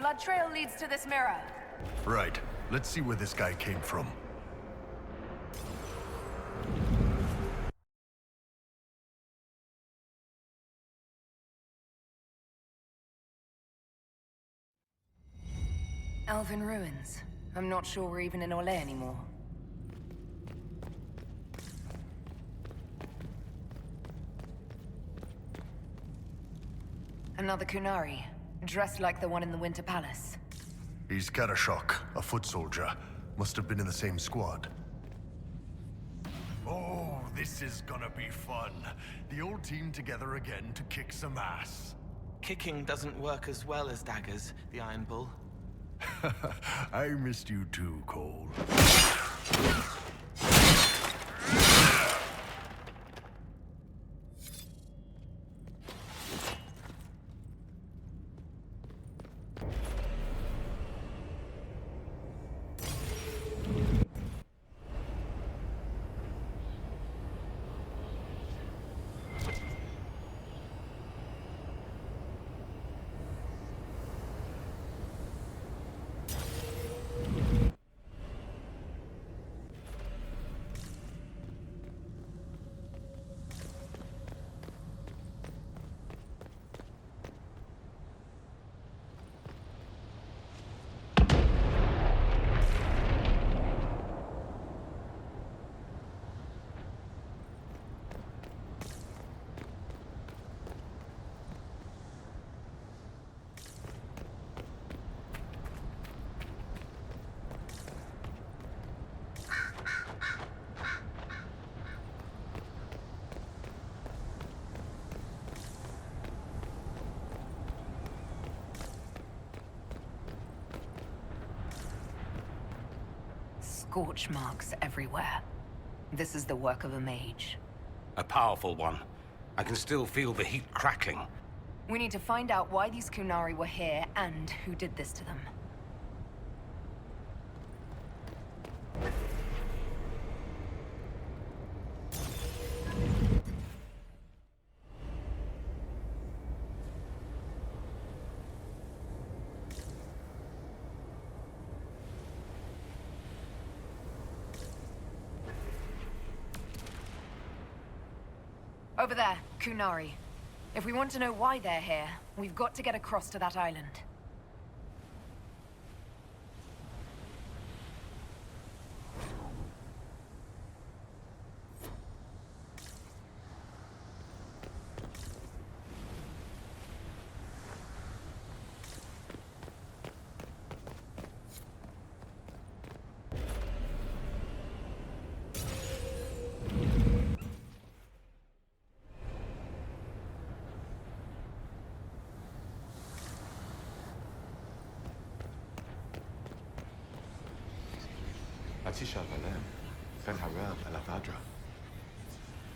blood trail leads to this mirror. Right. Let's see where this guy came from. Elven ruins. I'm not sure we're even in Orlais anymore. Another Kunari, dressed like the one in the Winter Palace. He's Karashok, a foot soldier. Must have been in the same squad. Oh, this is gonna be fun. The old team together again to kick some ass. Kicking doesn't work as well as daggers, the Iron Bull. I missed you too, Cole. Scorch marks everywhere. This is the work of a mage. A powerful one. I can still feel the heat crackling. We need to find out why these Kunari were here and who did this to them. Over there, Kunari. If we want to know why they're here, we've got to get across to that island.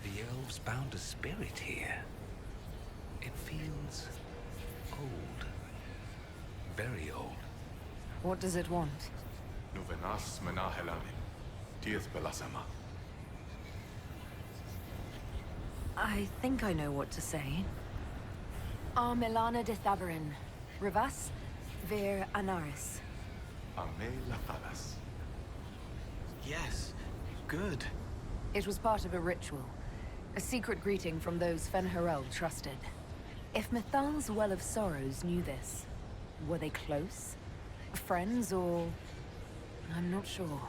The elves bound a spirit here. It feels old. Very old. What does it want? I think I know what to say. Milana de Thaberin. Rivas, Vir Anaris. Yes, good. It was part of a ritual. A secret greeting from those Fen'Harel trusted. If Mithal's Well of Sorrows knew this, were they close? Friends or... I'm not sure.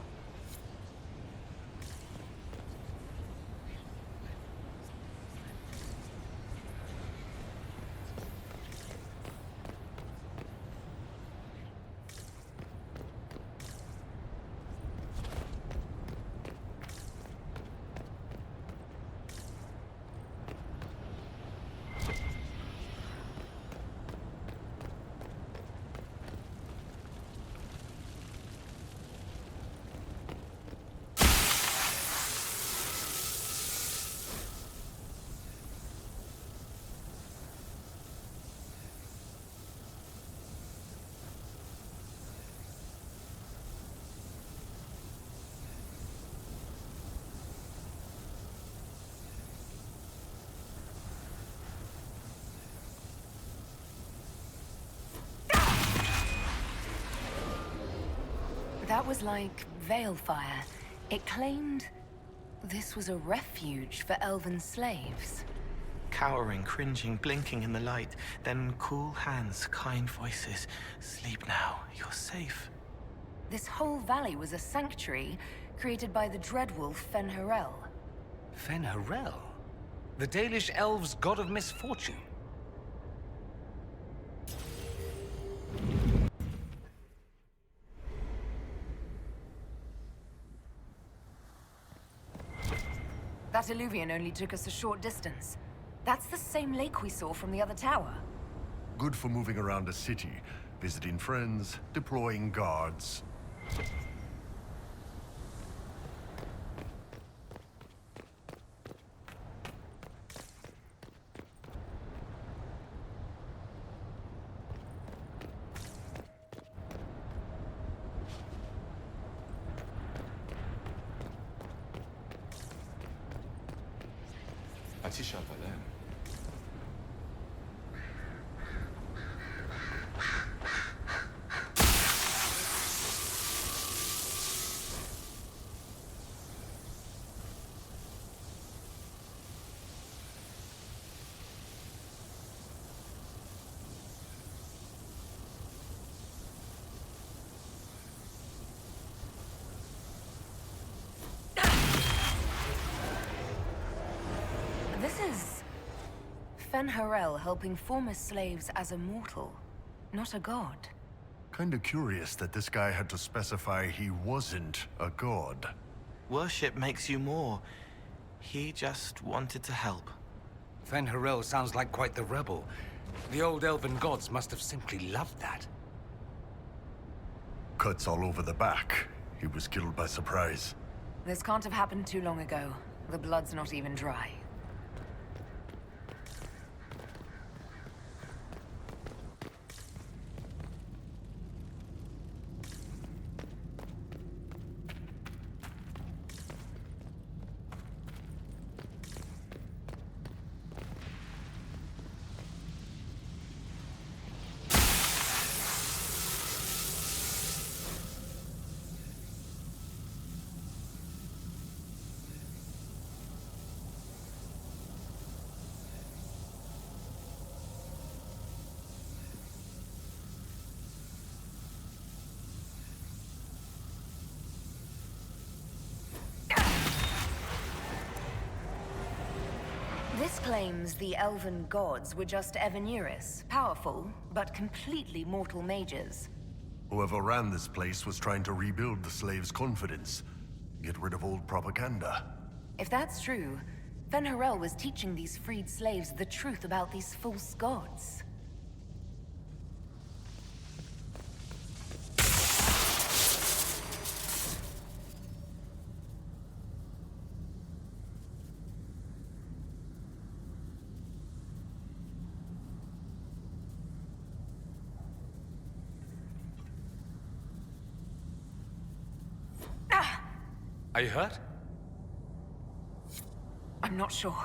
That was like Veilfire. It claimed this was a refuge for Elven slaves. Cowering, cringing, blinking in the light, then cool hands, kind voices. Sleep now, you're safe. This whole valley was a sanctuary created by the dreadwolf Fen'Harel. Fen'Harel? The Dalish elves' god of misfortune? That illuvian only took us a short distance. That's the same lake we saw from the other tower. Good for moving around a city, visiting friends, deploying guards. This is Fen'Harel helping former slaves as a mortal, not a god. Kinda curious that this guy had to specify he wasn't a god. Worship makes you more. He just wanted to help. Fen'Harel sounds like quite the rebel. The old elven gods must have simply loved that. Cuts all over the back. He was killed by surprise. This can't have happened too long ago. The blood's not even dry. This claims the elven gods were just Evaneris, powerful, but completely mortal mages. Whoever ran this place was trying to rebuild the slaves' confidence. Get rid of old propaganda. If that's true, Fen'Harel was teaching these freed slaves the truth about these false gods. Are you hurt? I'm not sure.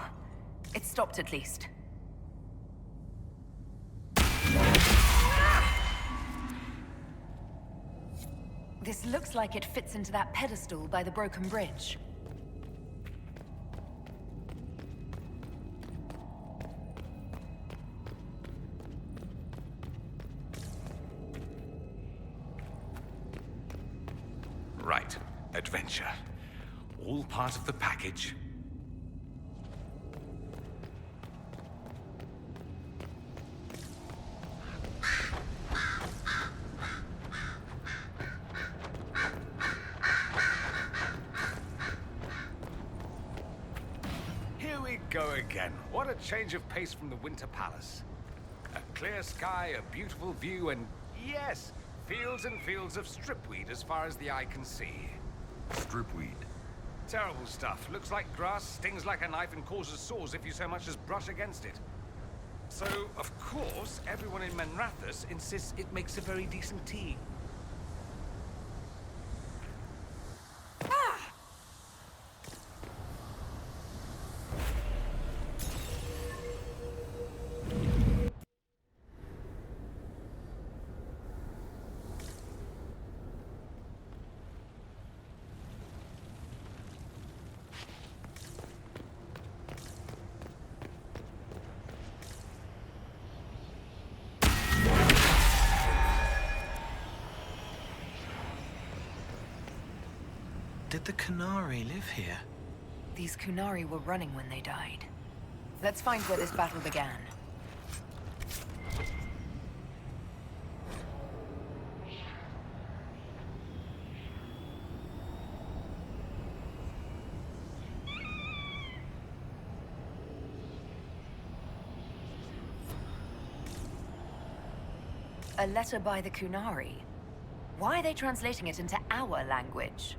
It stopped at least. This looks like it fits into that pedestal by the broken bridge. Right. Adventure. All part of the package. Here we go again. What a change of pace from the Winter Palace. A clear sky, a beautiful view, and yes, fields and fields of stripweed as far as the eye can see. Stripweed. Terrible stuff. Looks like grass, stings like a knife, and causes sores if you so much as brush against it. So, of course, everyone in Manrathus insists it makes a very decent tea. Did the Qunari live here? These Qunari were running when they died. Let's find where this battle began. A letter by the Qunari. Why are they translating it into our language?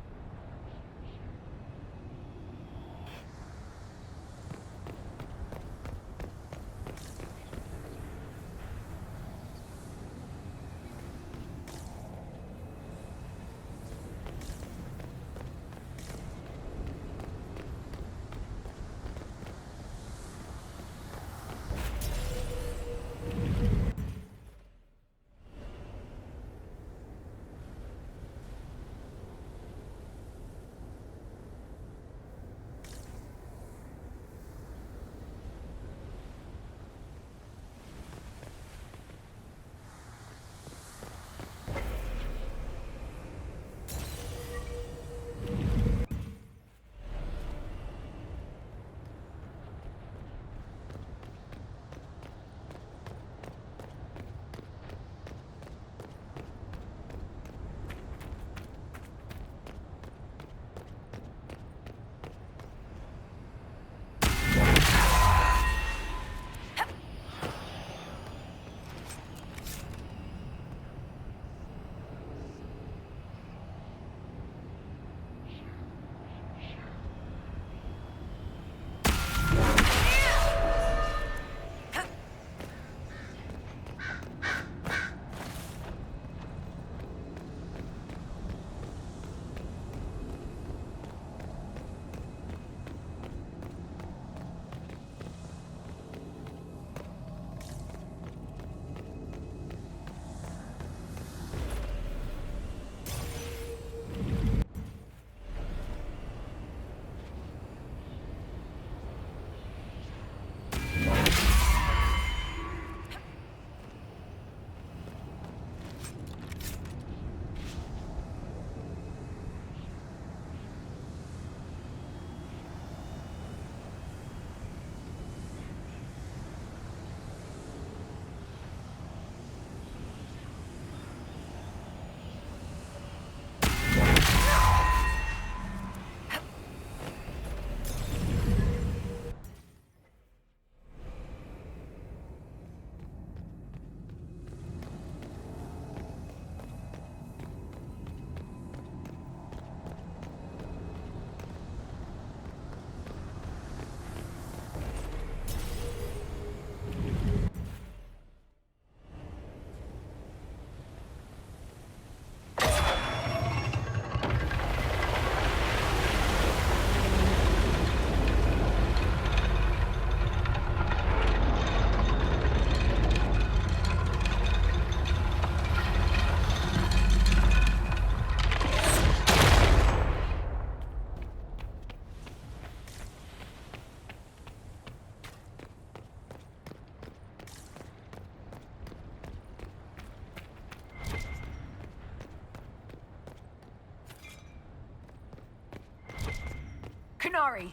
Qunari!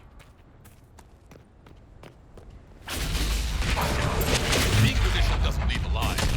The Inquisition doesn't leave alive.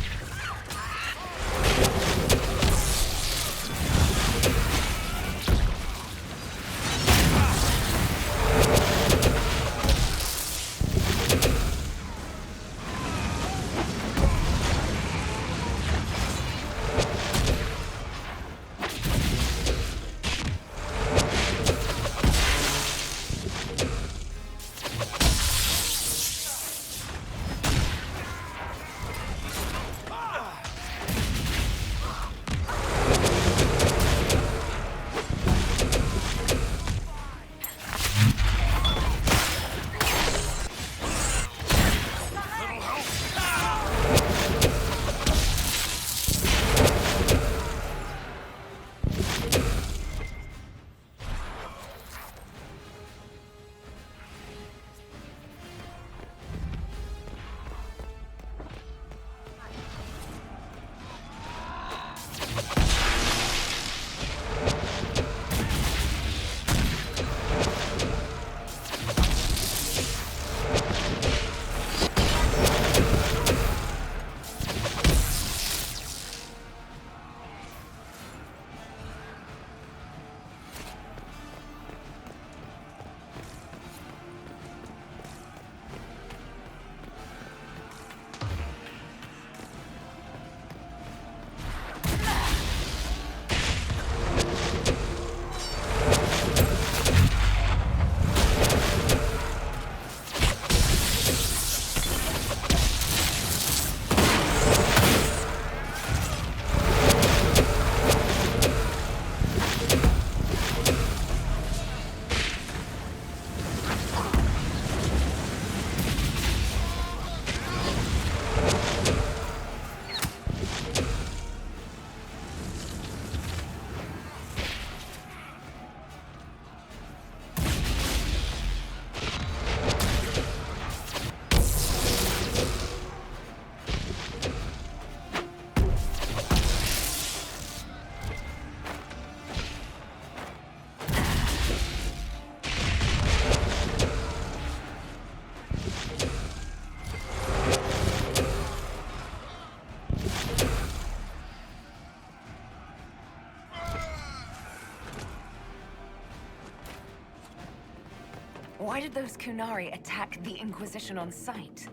Why did those Kunari attack the Inquisition on sight?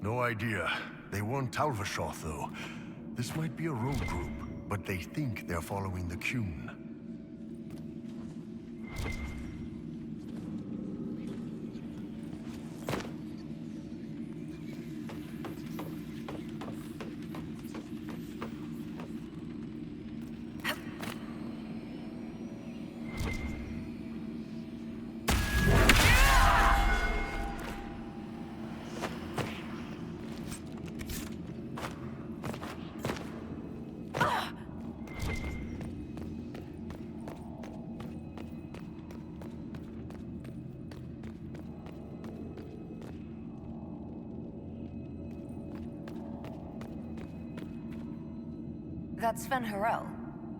No idea. They weren't Talvashoth, though. This might be a rogue group, but they think they're following the Qun. That's Fen'Harel,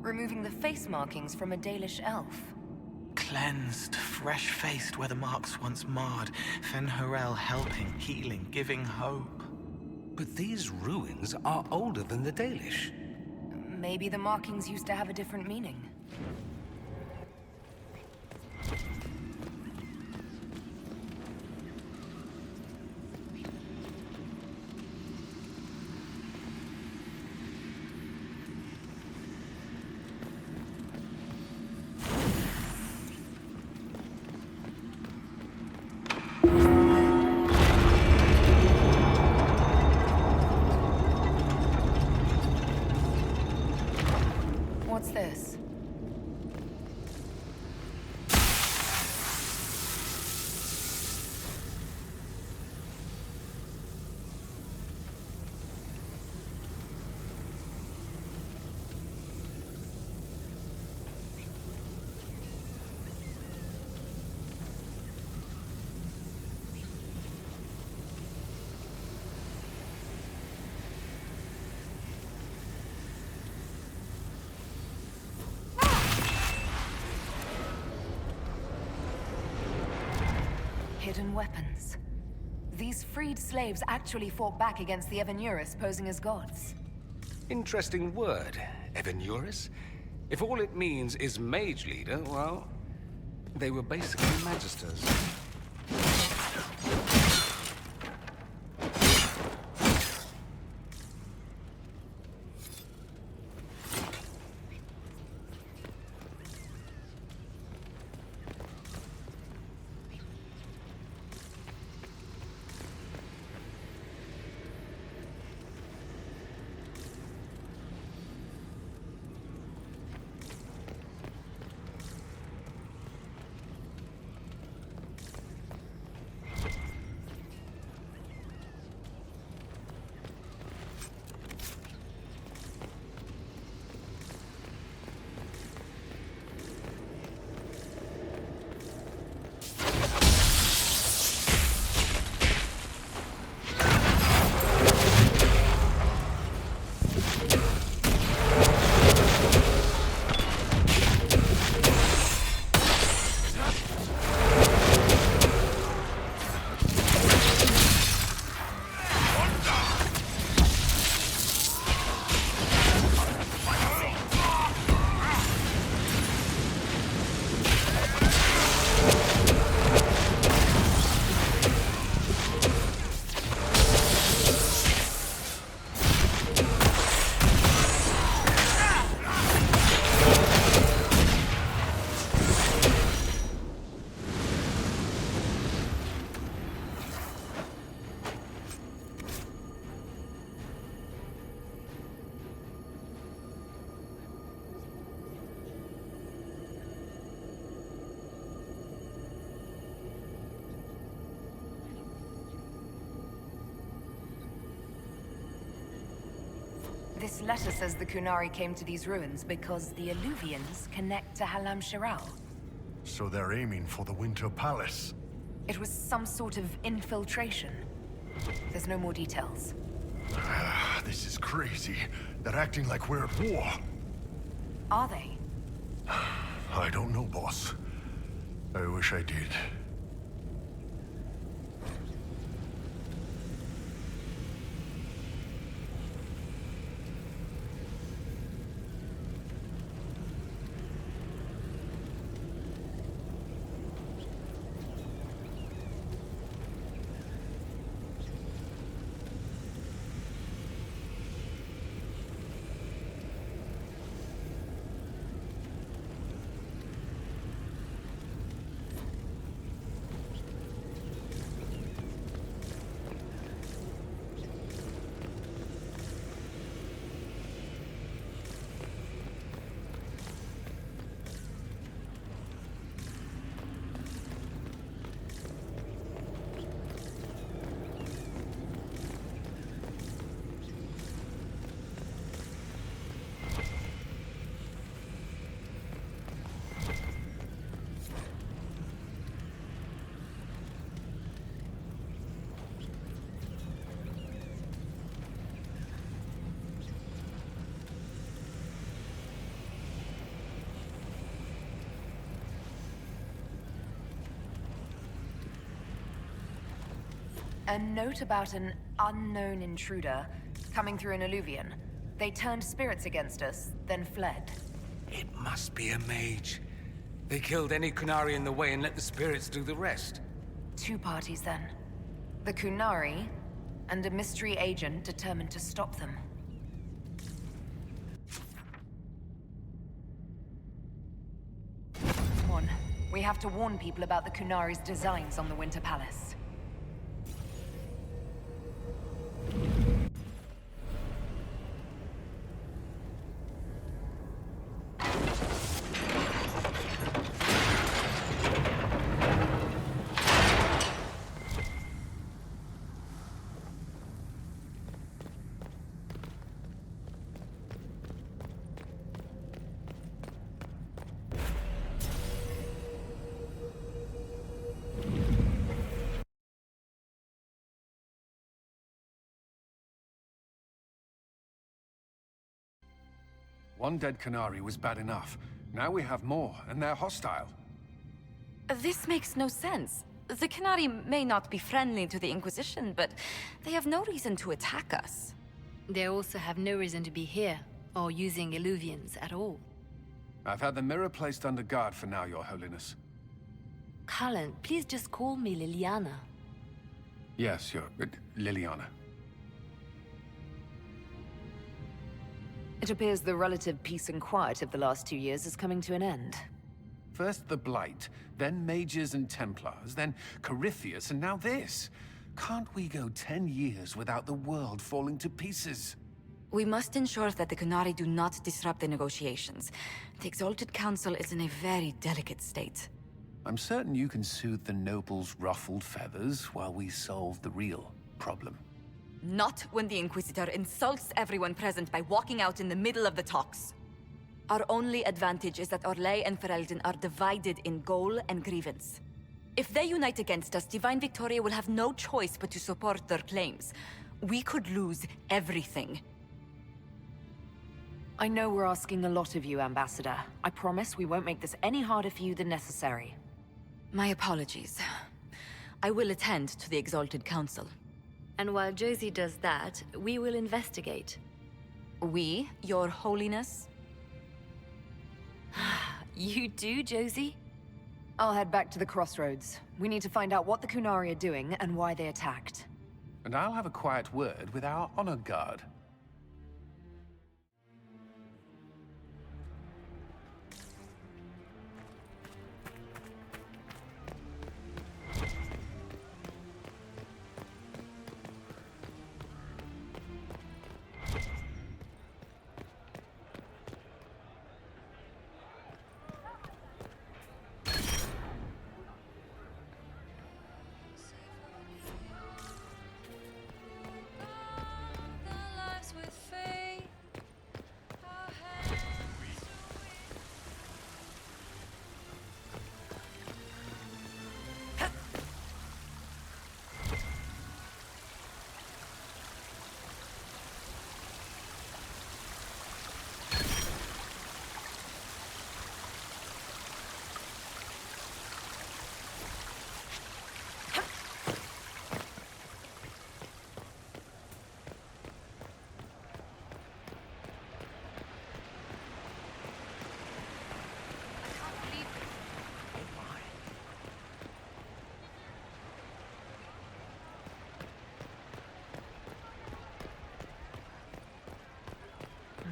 removing the face markings from a Dalish elf. Cleansed, fresh-faced where the marks once marred. Fen'Harel helping, healing, giving hope. But these ruins are older than the Dalish. Maybe the markings used to have a different meaning. What's this? Hidden weapons. These freed slaves actually fought back against the Evenuris posing as gods. Interesting word, Evenuris. If all it means is mage leader, well, they were basically magisters. This letter says the Kunari came to these ruins because the Alluvians connect to Halam Shiral. So they're aiming for the Winter Palace. It was some sort of infiltration. There's no more details. This is crazy. They're acting like we're at war. Are they? I don't know, boss. I wish I did. A note about an unknown intruder coming through an alluvion. They turned spirits against us, then fled. It must be a mage. They killed any Kunari in the way and let the spirits do the rest. Two parties then. The Kunari, and a mystery agent determined to stop them. Come on. We have to warn people about the Kunari's designs on the Winter Palace. One dead Canary was bad enough. Now we have more, and they're hostile. This makes no sense. The Canary may not be friendly to the Inquisition, but they have no reason to attack us. They also have no reason to be here, or using Illuvians at all. I've had the mirror placed under guard for now, Your Holiness. Cullen, please just call me Liliana. Yes, Liliana. It appears the relative peace and quiet of the last 2 years is coming to an end. First the Blight, then Mages and Templars, then Corypheus, and now this. Can't we go 10 years without the world falling to pieces? We must ensure that the Canary do not disrupt the negotiations. The Exalted Council is in a very delicate state. I'm certain you can soothe the nobles' ruffled feathers while we solve the real problem. Not when the Inquisitor insults everyone present by walking out in the middle of the talks. Our only advantage is that Orlais and Ferelden are divided in goal and grievance. If they unite against us, Divine Victoria will have no choice but to support their claims. We could lose everything. I know we're asking a lot of you, Ambassador. I promise we won't make this any harder for you than necessary. My apologies. I will attend to the Exalted Council. And while Josie does that, we will investigate. We, Your Holiness? You do, Josie? I'll head back to the Crossroads. We need to find out what the Kunari are doing and why they attacked. And I'll have a quiet word with our honor guard.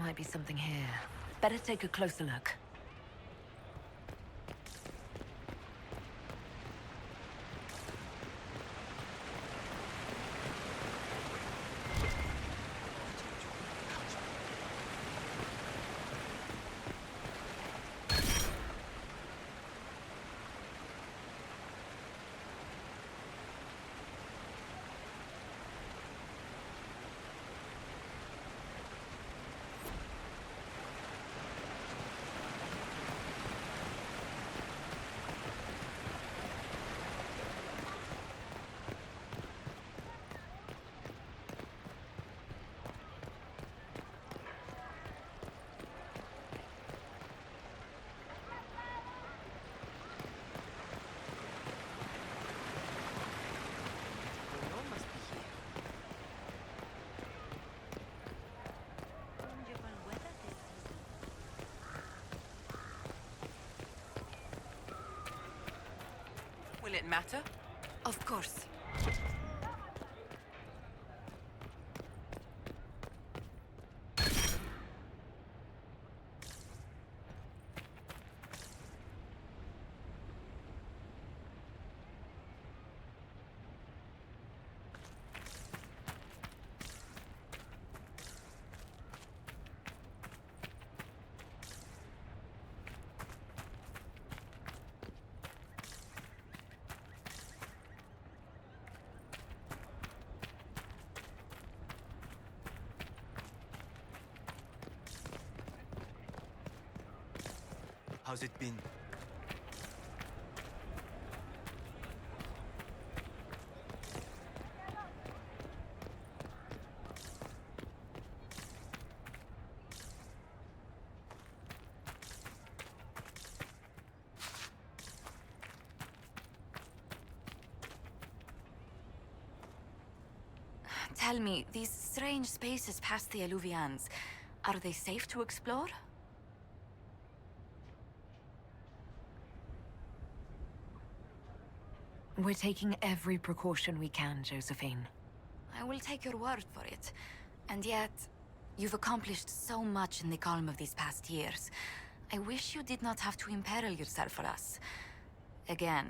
Might be something here. Better take a closer look. Will it matter? Of course. How's it been? Tell me, these strange spaces past the Eluvians, are they safe to explore? We're taking every precaution we can, Josephine. I will take your word for it. And yet, you've accomplished so much in the calm of these past years. I wish you did not have to imperil yourself for us. Again.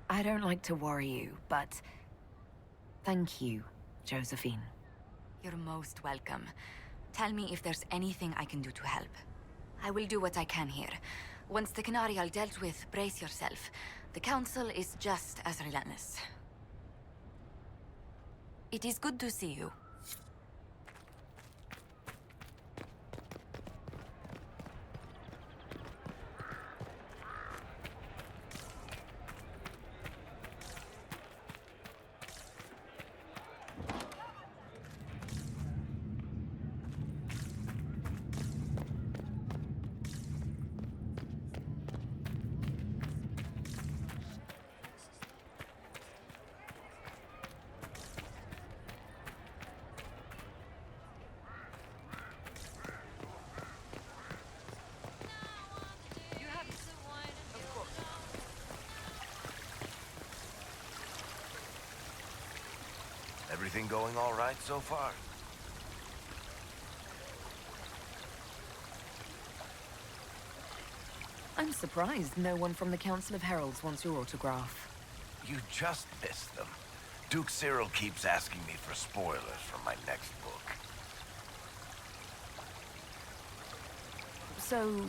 I don't like to worry you, but thank you, Josephine. You're most welcome. Tell me if there's anything I can do to help. I will do what I can here. Once the Canary are dealt with, brace yourself. The Council is just as relentless. It is good to see you. Everything going all right so far? I'm surprised no one from the Council of Heralds wants your autograph. You just missed them. Duke Cyril keeps asking me for spoilers for my next book. So,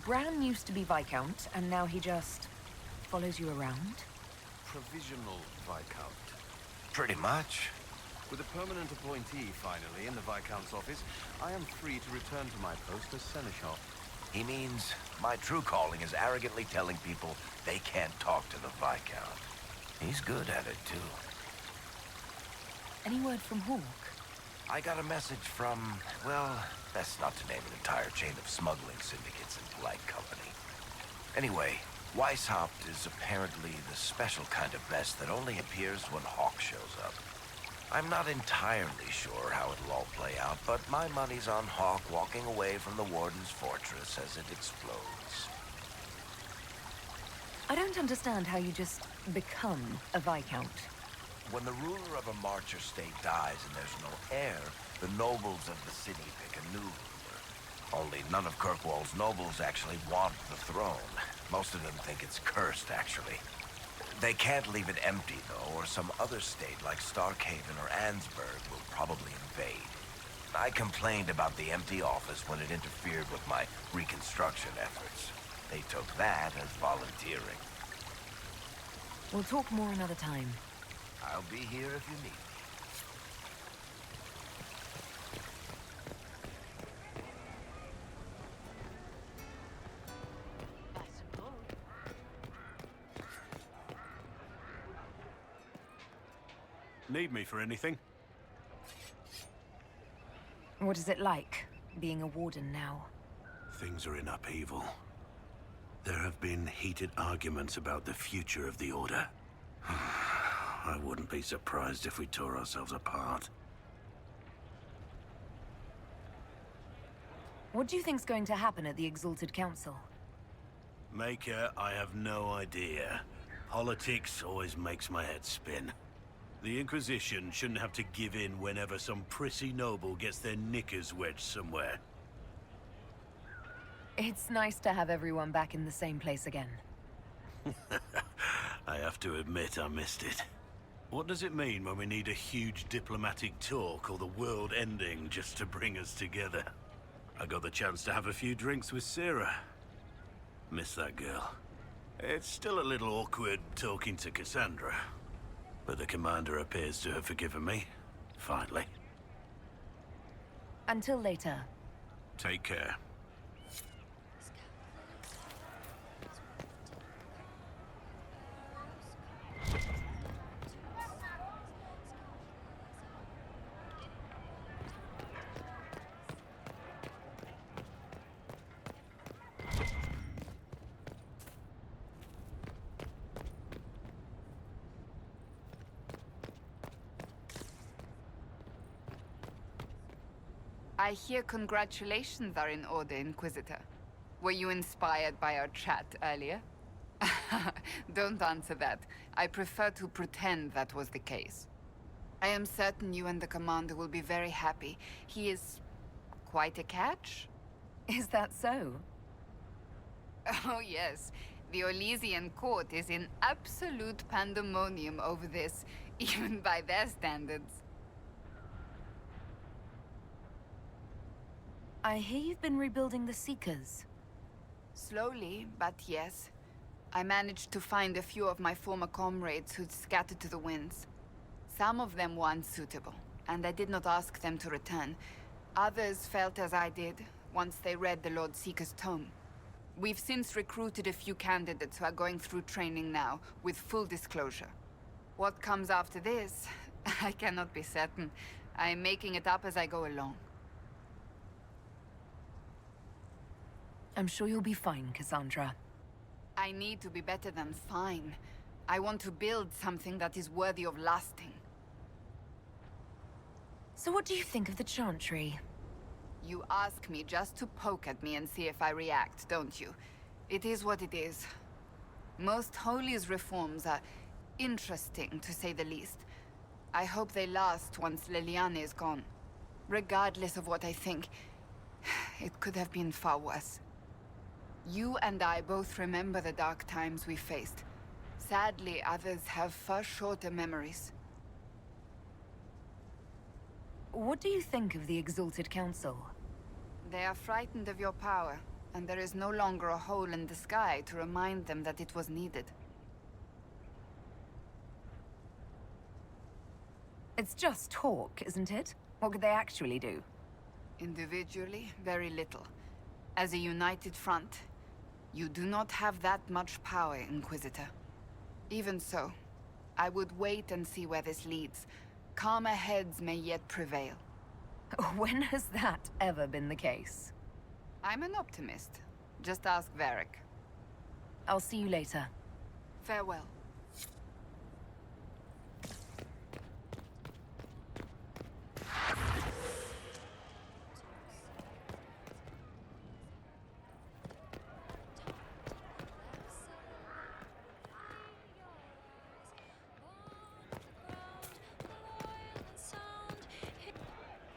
Bran used to be Viscount, and now he just follows you around? Provisional Viscount. Pretty much. With a permanent appointee, finally, in the Viscount's office, I am free to return to my post as Seneschal. He means my true calling is arrogantly telling people they can't talk to the Viscount. He's good at it, too. Any word from Hawk? I got a message from, well, best not to name an entire chain of smuggling syndicates in polite company. Anyway, Weishaupt is apparently the special kind of mess that only appears when Hawk shows up. I'm not entirely sure how it'll all play out, but my money's on Hawk walking away from the Warden's fortress as it explodes. I don't understand how you just become a Viscount. When the ruler of a Marcher state dies and there's no heir, the nobles of the city pick a new ruler. Only none of Kirkwall's nobles actually want the throne. Most of them think it's cursed, actually. They can't leave it empty, though, or some other state like Starkhaven or Ansburg will probably invade. I complained about the empty office when it interfered with my reconstruction efforts. They took that as volunteering. We'll talk more another time. I'll be here if you need me. Need me for anything? What is it like, being a warden now? Things are in upheaval. There have been heated arguments about the future of the Order. I wouldn't be surprised if we tore ourselves apart. What do you think's going to happen at the Exalted Council? Maker, I have no idea. Politics always makes my head spin. The Inquisition shouldn't have to give in whenever some prissy noble gets their knickers wedged somewhere. It's nice to have everyone back in the same place again. I have to admit I missed it. What does it mean when we need a huge diplomatic talk or the world ending just to bring us together? I got the chance to have a few drinks with Ciri. Miss that girl. It's still a little awkward talking to Cassandra, but the commander appears to have forgiven me, finally. Until later. Take care. I hear congratulations are in order, Inquisitor. Were you inspired by our chat earlier? Don't answer that. I prefer to pretend that was the case. I am certain you and the Commander will be very happy. He is quite a catch? Is that so? Oh yes. The Orlesian court is in absolute pandemonium over this, even by their standards. I hear you've been rebuilding the Seekers. Slowly, but yes. I managed to find a few of my former comrades who'd scattered to the winds. Some of them were unsuitable, and I did not ask them to return. Others felt as I did, once they read the Lord Seeker's tome. We've since recruited a few candidates who are going through training now, with full disclosure. What comes after this, I cannot be certain. I am making it up as I go along. I'm sure you'll be fine, Cassandra. I need to be better than fine. I want to build something that is worthy of lasting. So what do you think of the Chantry? You ask me just to poke at me and see if I react, don't you? It is what it is. Most Holy's reforms are interesting, to say the least. I hope they last once Leliana is gone. Regardless of what I think, it could have been far worse. You and I both remember the dark times we faced. Sadly, others have far shorter memories. What do you think of the Exalted Council? They are frightened of your power, and there is no longer a hole in the sky to remind them that it was needed. It's just talk, isn't it? What could they actually do? Individually, very little. As a united front, you do not have that much power, Inquisitor. Even so, I would wait and see where this leads. Calmer heads may yet prevail. When has that ever been the case? I'm an optimist. Just ask Varric. I'll see you later. Farewell.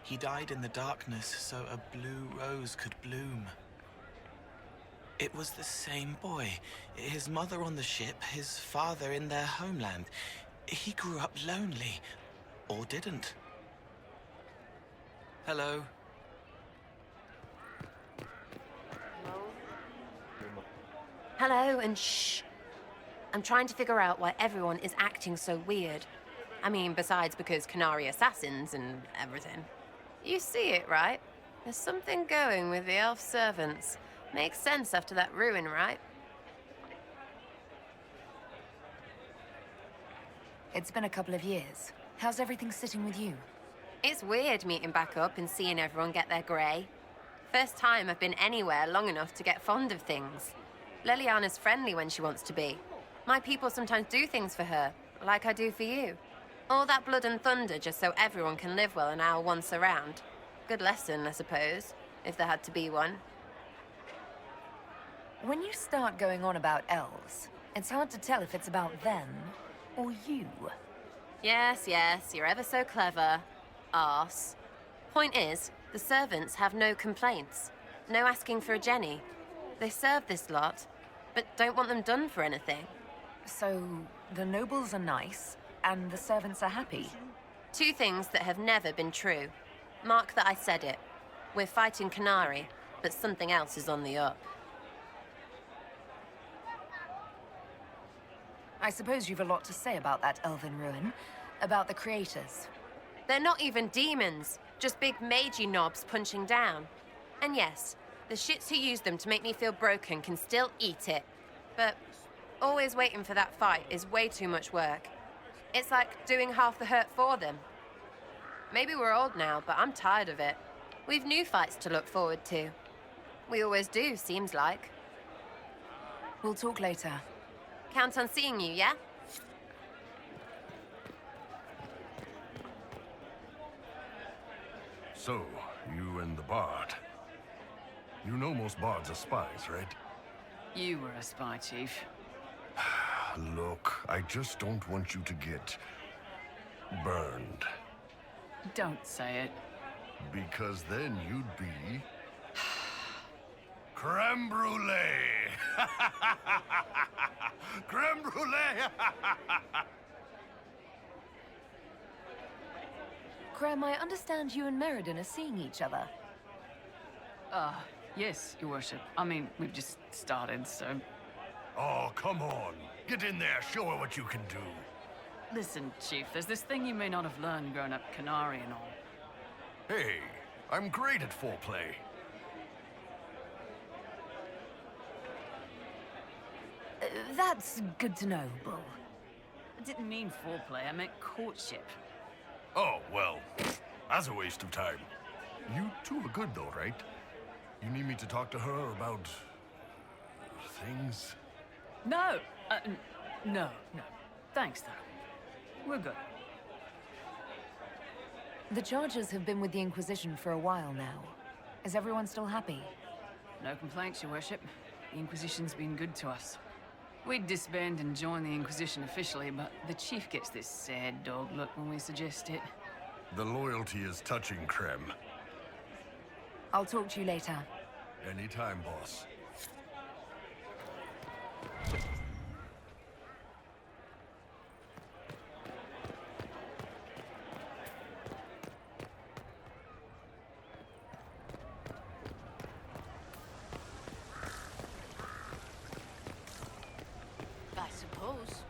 He died in the darkness so a blue rose could bloom. It was the same boy. His mother on the ship, his father in their homeland. He grew up lonely. Or didn't. Hello. Hello, and shh. I'm trying to figure out why everyone is acting so weird. I mean, besides because Canary assassins and everything. You see it, right? There's something going with the elf servants. Makes sense after that ruin, right? It's been a couple of years. How's everything sitting with you? It's weird meeting back up and seeing everyone get their grey. First time I've been anywhere long enough to get fond of things. Leliana's friendly when she wants to be. My people sometimes do things for her, like I do for you. All that blood and thunder just so everyone can live well an hour once around. Good lesson, I suppose. if there had to be one. When you start going on about elves, it's hard to tell if it's about them or you. Yes, yes, you're ever so clever. Arse. Point is, the servants have no complaints. No asking for a Jenny. They serve this lot, but don't want them done for anything. So, the nobles are nice, and the servants are happy? Two things that have never been true. Mark that I said it. We're fighting Canary, but something else is on the up. I suppose you've a lot to say about that elven ruin, about the creators. They're not even demons, just big magey knobs punching down. And yes, the shits who use them to make me feel broken can still eat it. But always waiting for that fight is way too much work. It's like doing half the hurt for them. Maybe we're old now, but I'm tired of it. We've new fights to look forward to. We always do, seems like. We'll talk later. Count on seeing you, yeah? So, you and the bard. You know most bards are spies, right? You were a spy, Chief. Look, I just don't want you to get burned. Don't say it. Because then you'd be creme brulee. Creme brulee. Creme, I understand you and Meriden are seeing each other. Yes, Your Worship. I mean, we've just started, so... Oh, come on. Get in there, show her what you can do. Listen, Chief, there's this thing you may not have learned growing up Canary and all. Hey, I'm great at foreplay. That's good to know, Bull. I didn't mean foreplay, I meant courtship. Oh, well, that's a waste of time. You two are good though, right? You need me to talk to her about... things? No! No. Thanks, though. We're good. The Chargers have been with the Inquisition for a while now. Is everyone still happy? No complaints, Your Worship. The Inquisition's been good to us. We'd disband and join the Inquisition officially, but the Chief gets this sad dog look when we suggest it. The loyalty is touching, Creme. I'll talk to you later. Anytime, boss. I suppose.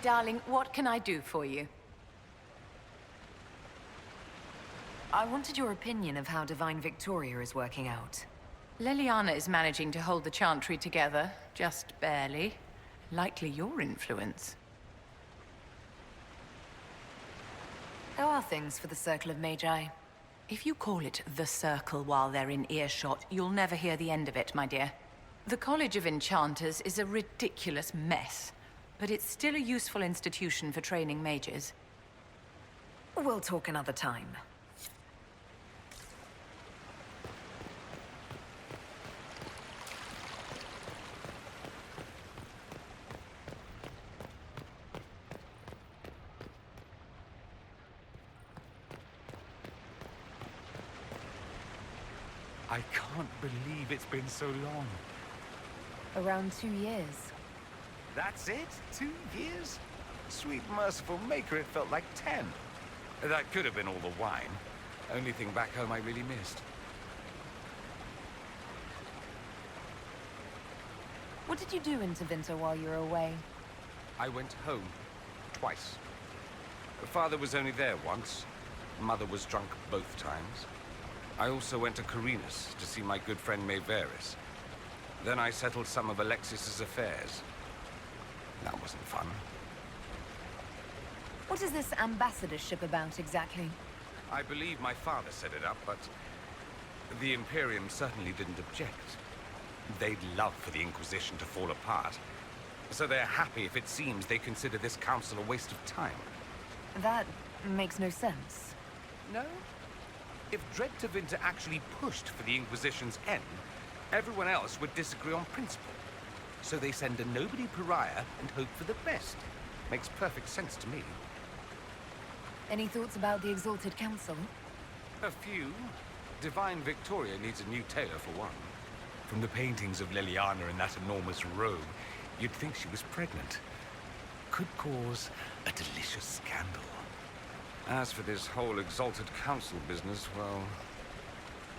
Darling, what can I do for you? I wanted your opinion of how Divine Victoria is working out. Leliana is managing to hold the Chantry together, just barely. Likely your influence. How are things for the Circle of Magi? If you call it the Circle while they're in earshot, you'll never hear the end of it, my dear. The College of Enchanters is a ridiculous mess, but it's still a useful institution for training mages. We'll talk another time. I can't believe it's been so long. Around 2 years. That's it? 2 years? Sweet merciful maker, it felt like 10. That could have been all the wine. Only thing back home I really missed. What did you do in Tevinter while you were away? I went home. Twice. Father was only there once. Mother was drunk both times. I also went to Carinus to see my good friend Maevaris. Then I settled some of Alexis's affairs. That wasn't fun. What is this ambassadorship about, exactly? I believe my father set it up, but the Imperium certainly didn't object. They'd love for the Inquisition to fall apart, so they're happy if it seems they consider this council a waste of time. That makes no sense. No? If Dreadtavinter actually pushed for the Inquisition's end, everyone else would disagree on principle. So they send a nobody pariah and hope for the best. Makes perfect sense to me. Any thoughts about the Exalted Council? A few. Divine Victoria needs a new tailor for one. From the paintings of Liliana in that enormous robe, you'd think she was pregnant. Could cause a delicious scandal. As for this whole Exalted Council business, well...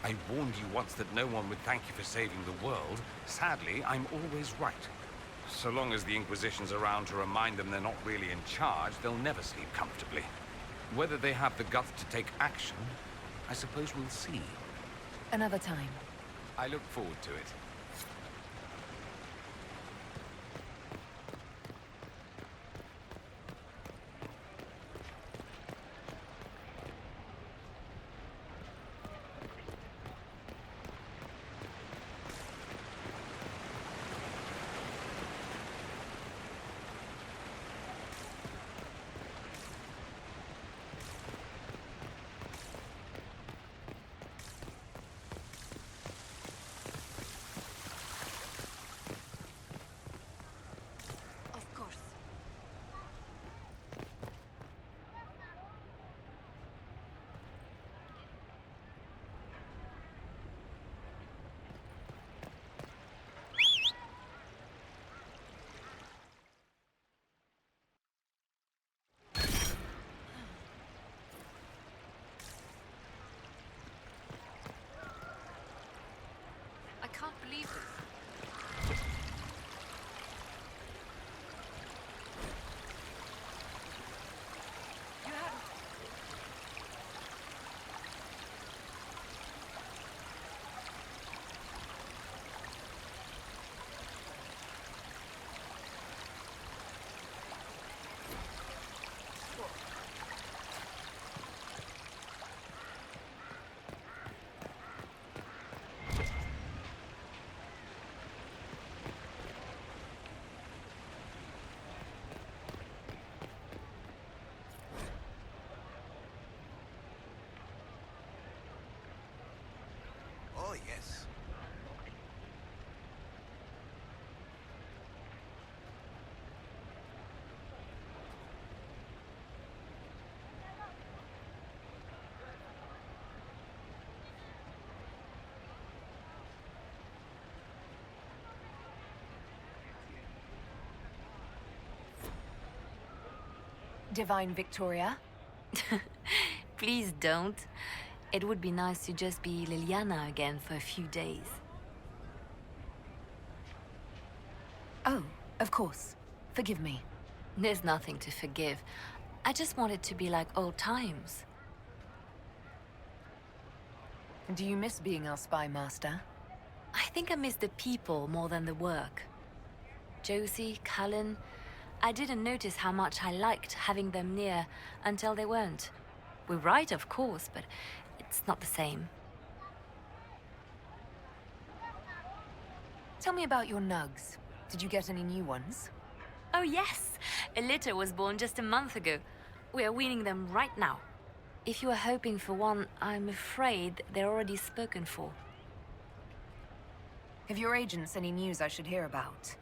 I warned you once that no one would thank you for saving the world. Sadly, I'm always right. So long as the Inquisition's around to remind them they're not really in charge, they'll never sleep comfortably. Whether they have the guts to take action, I suppose we'll see. Another time. I look forward to it. I can't believe this. Oh, yes. Divine Victoria? Please don't. It would be nice to just be Liliana again for a few days. Oh, of course. Forgive me. There's nothing to forgive. I just want it to be like old times. Do you miss being our spy master? I think I miss the people more than the work. Josie, Cullen... I didn't notice how much I liked having them near until they weren't. We're right, of course, but it's not the same. Tell me about your nugs. Did you get any new ones? Oh yes! A litter was born just a month ago. We are weaning them right now. If you are hoping for one, I'm afraid they're already spoken for. Have your agents any news I should hear about?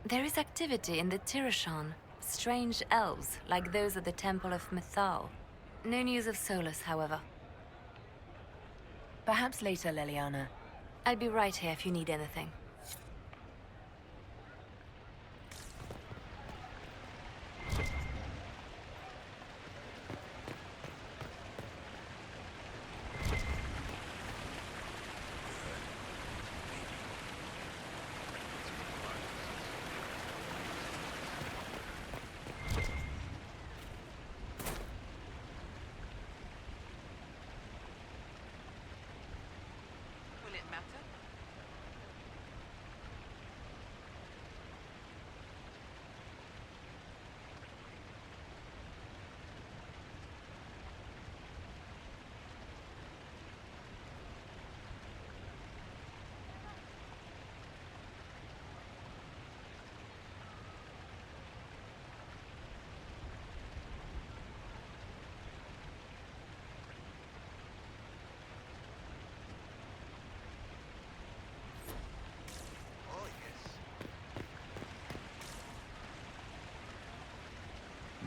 There is activity in the Tirashan. Strange elves, like those at the Temple of Mythal. No news of Solus, however. Perhaps later, Liliana. I'll be right here if you need anything. matter?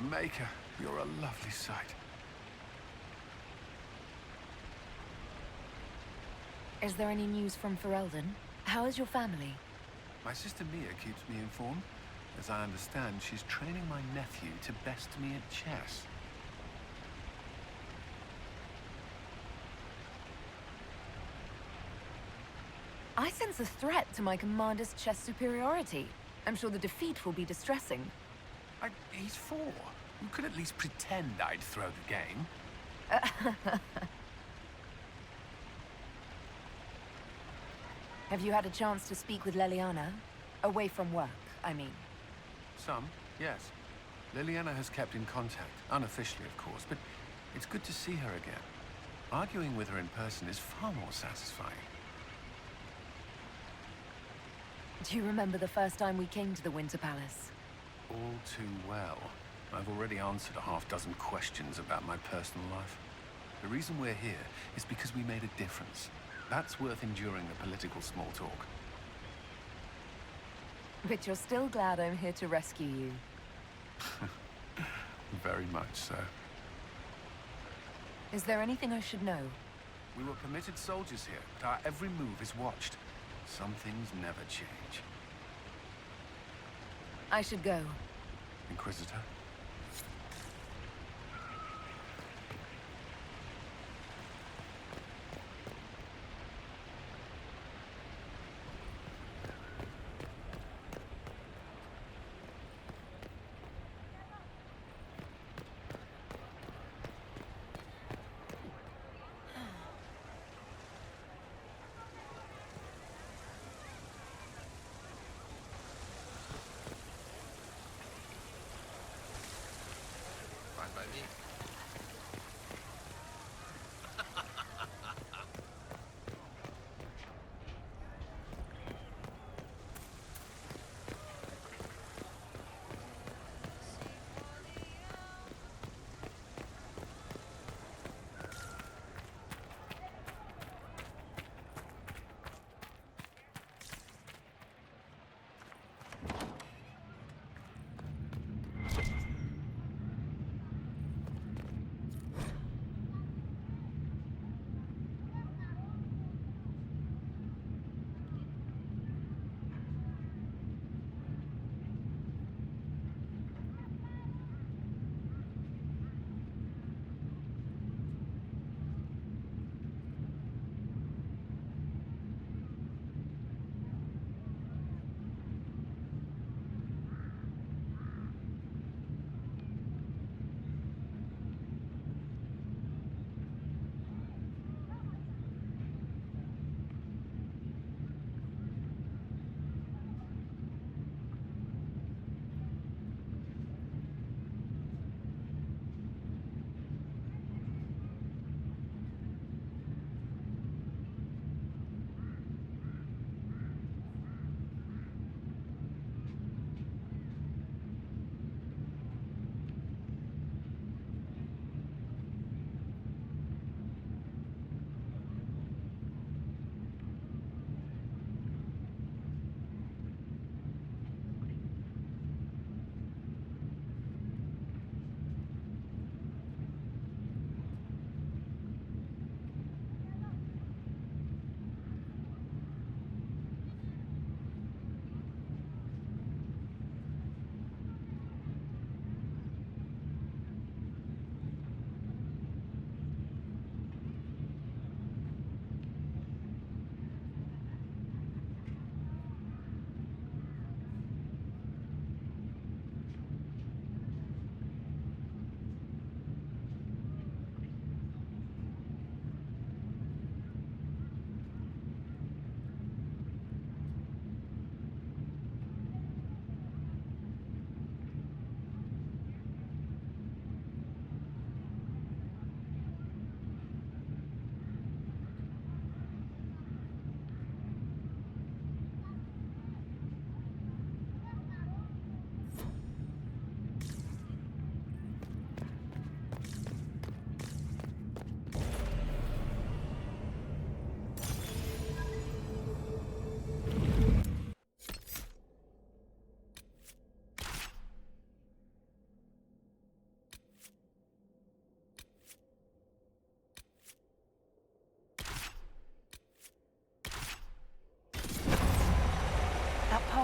Maker, you're a lovely sight. Is there any news from Ferelden? How is your family? My sister Mia keeps me informed. As I understand, she's training my nephew to best me at chess. I sense a threat to my commander's chess superiority. I'm sure the defeat will be distressing. He's 4. You could at least pretend I'd throw the game. Have you had a chance to speak with Leliana? Away from work, I mean. Some, yes. Liliana has kept in contact, unofficially of course, but it's good to see her again. Arguing with her in person is far more satisfying. Do you remember the first time we came to the Winter Palace? All too well. I've already answered a half-dozen questions about my personal life. The reason we're here is because we made a difference. That's worth enduring the political small talk. But you're still glad I'm here to rescue you. Very much so. Is there anything I should know? We were committed soldiers here, but our every move is watched. Some things never change. I should go. Inquisitor?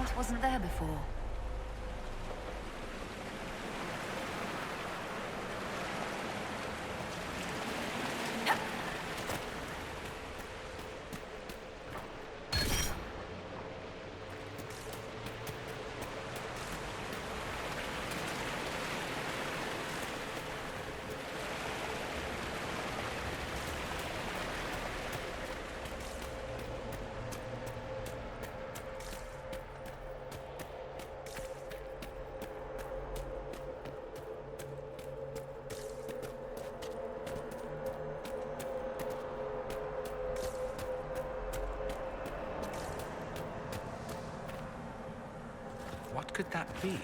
path wasn't there before. What could that be?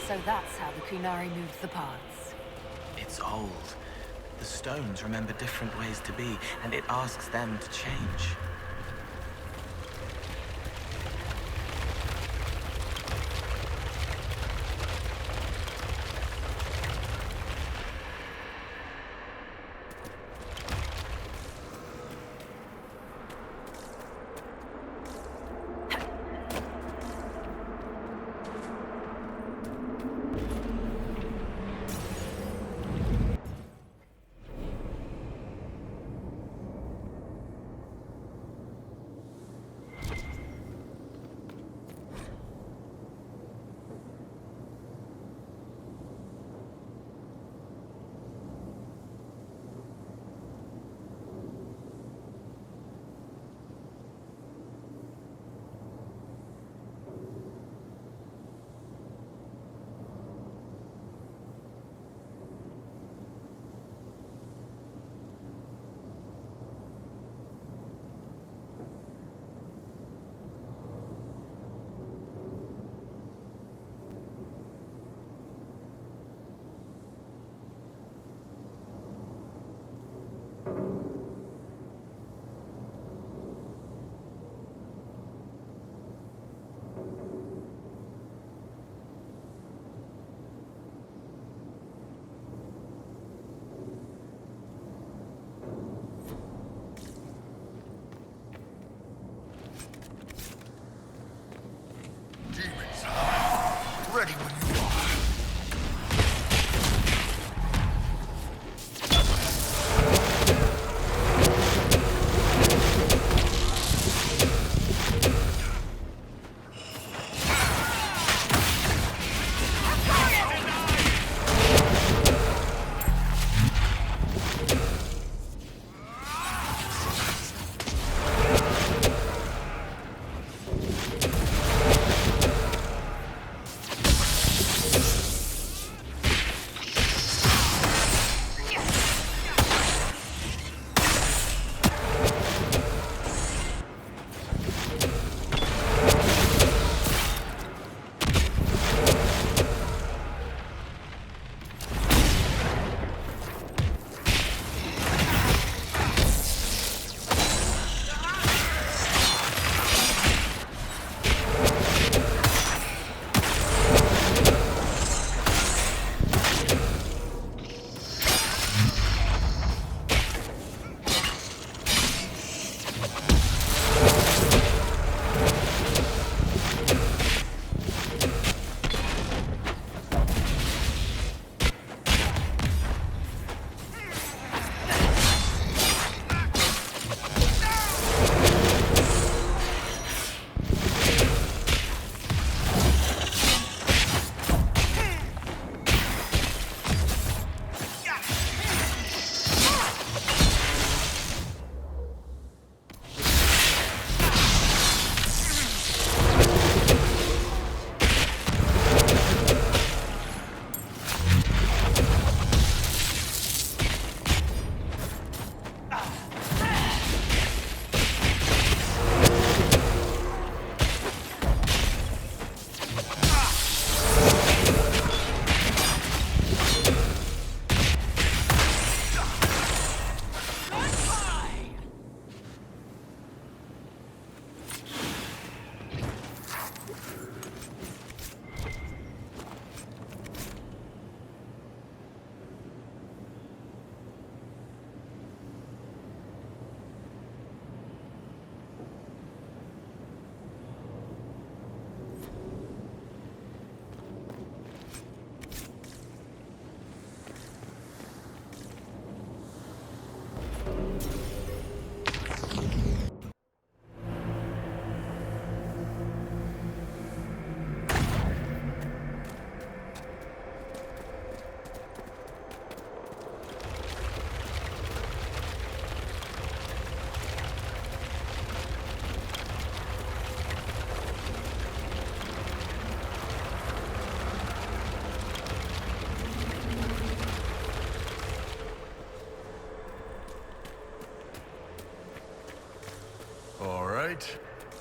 So that's how the Kunari moved the paths. It's old. The stones remember different ways to be, and it asks them to change.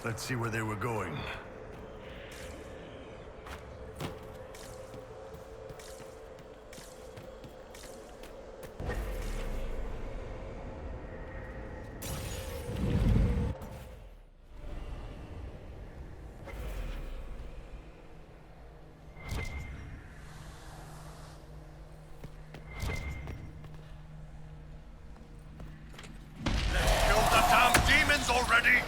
Let's see where they were going. Already?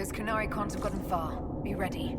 Those Kunari can't have gotten far. Be ready.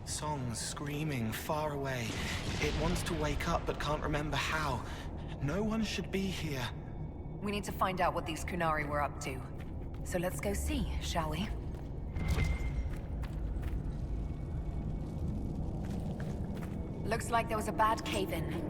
Songs screaming far away. It wants to wake up but can't remember how. No one should be here. We need to find out what these Kunari were up to. So let's go see, shall we? Looks like there was a bad cave-in.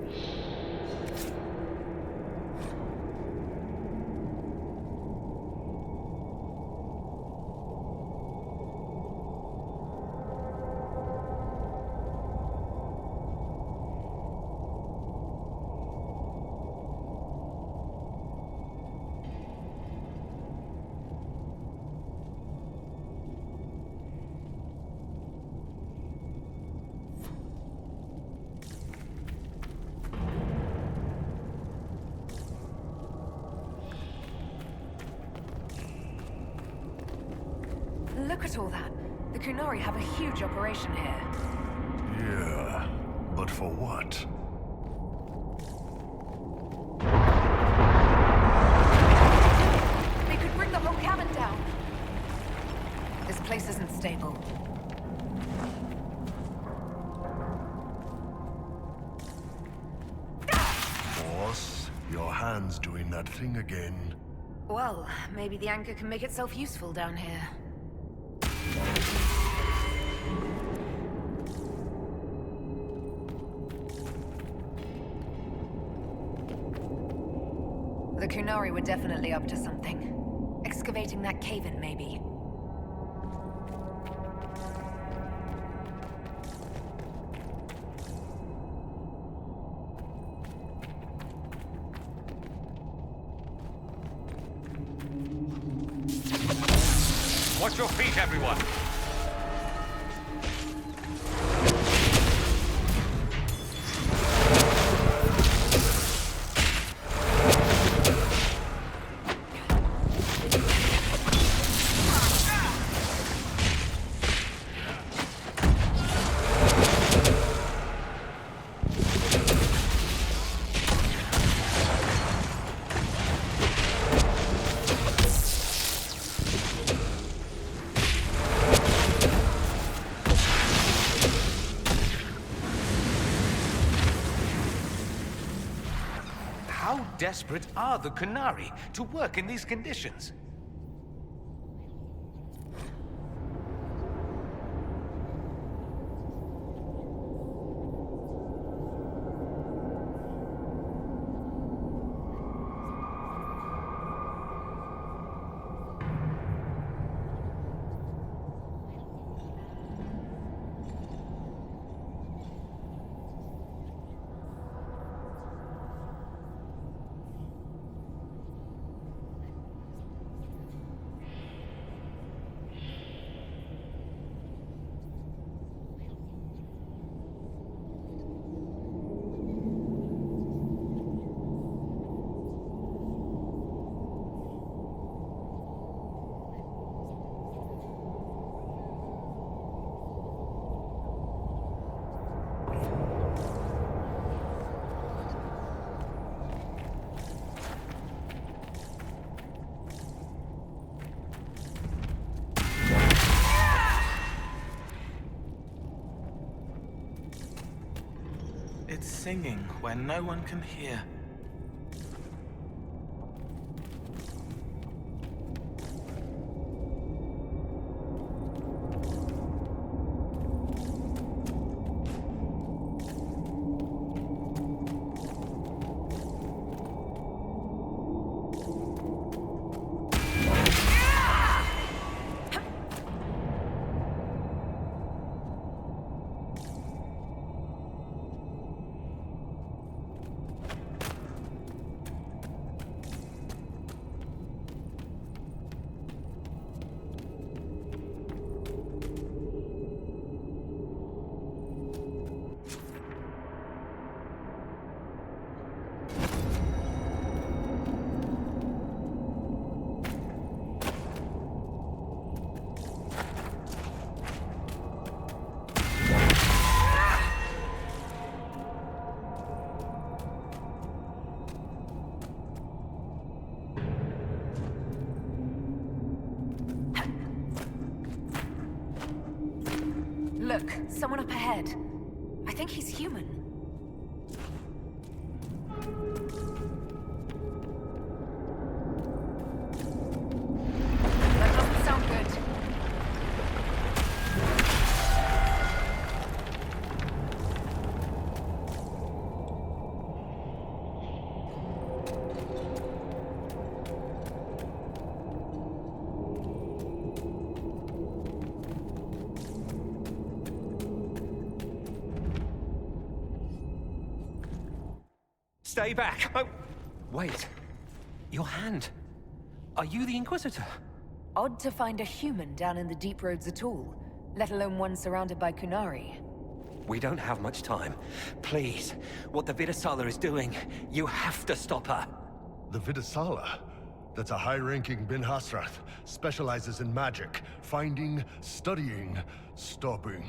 Look at all that. The Kunari have a huge operation here. Yeah, but for what? They could bring the whole cabin down. This place isn't stable. Boss, your hand's doing that thing again. Well, maybe the anchor can make itself useful down here. The Kunari were definitely up to something. Excavating that cave-in, maybe. Watch your feet, everyone! How desperate are the Kunari to work in these conditions? It's singing where no one can hear. Look, someone up ahead. I think he's human. That doesn't sound good. Stay back! Oh, wait. Your hand. Are you the Inquisitor? Odd to find a human down in the deep roads at all, let alone one surrounded by Kunari. We don't have much time. Please, what the Vidasala is doing, you have to stop her. The Vidasala? That's a high-ranking Bin Hasrath. Specializes in magic. Finding, studying, stopping.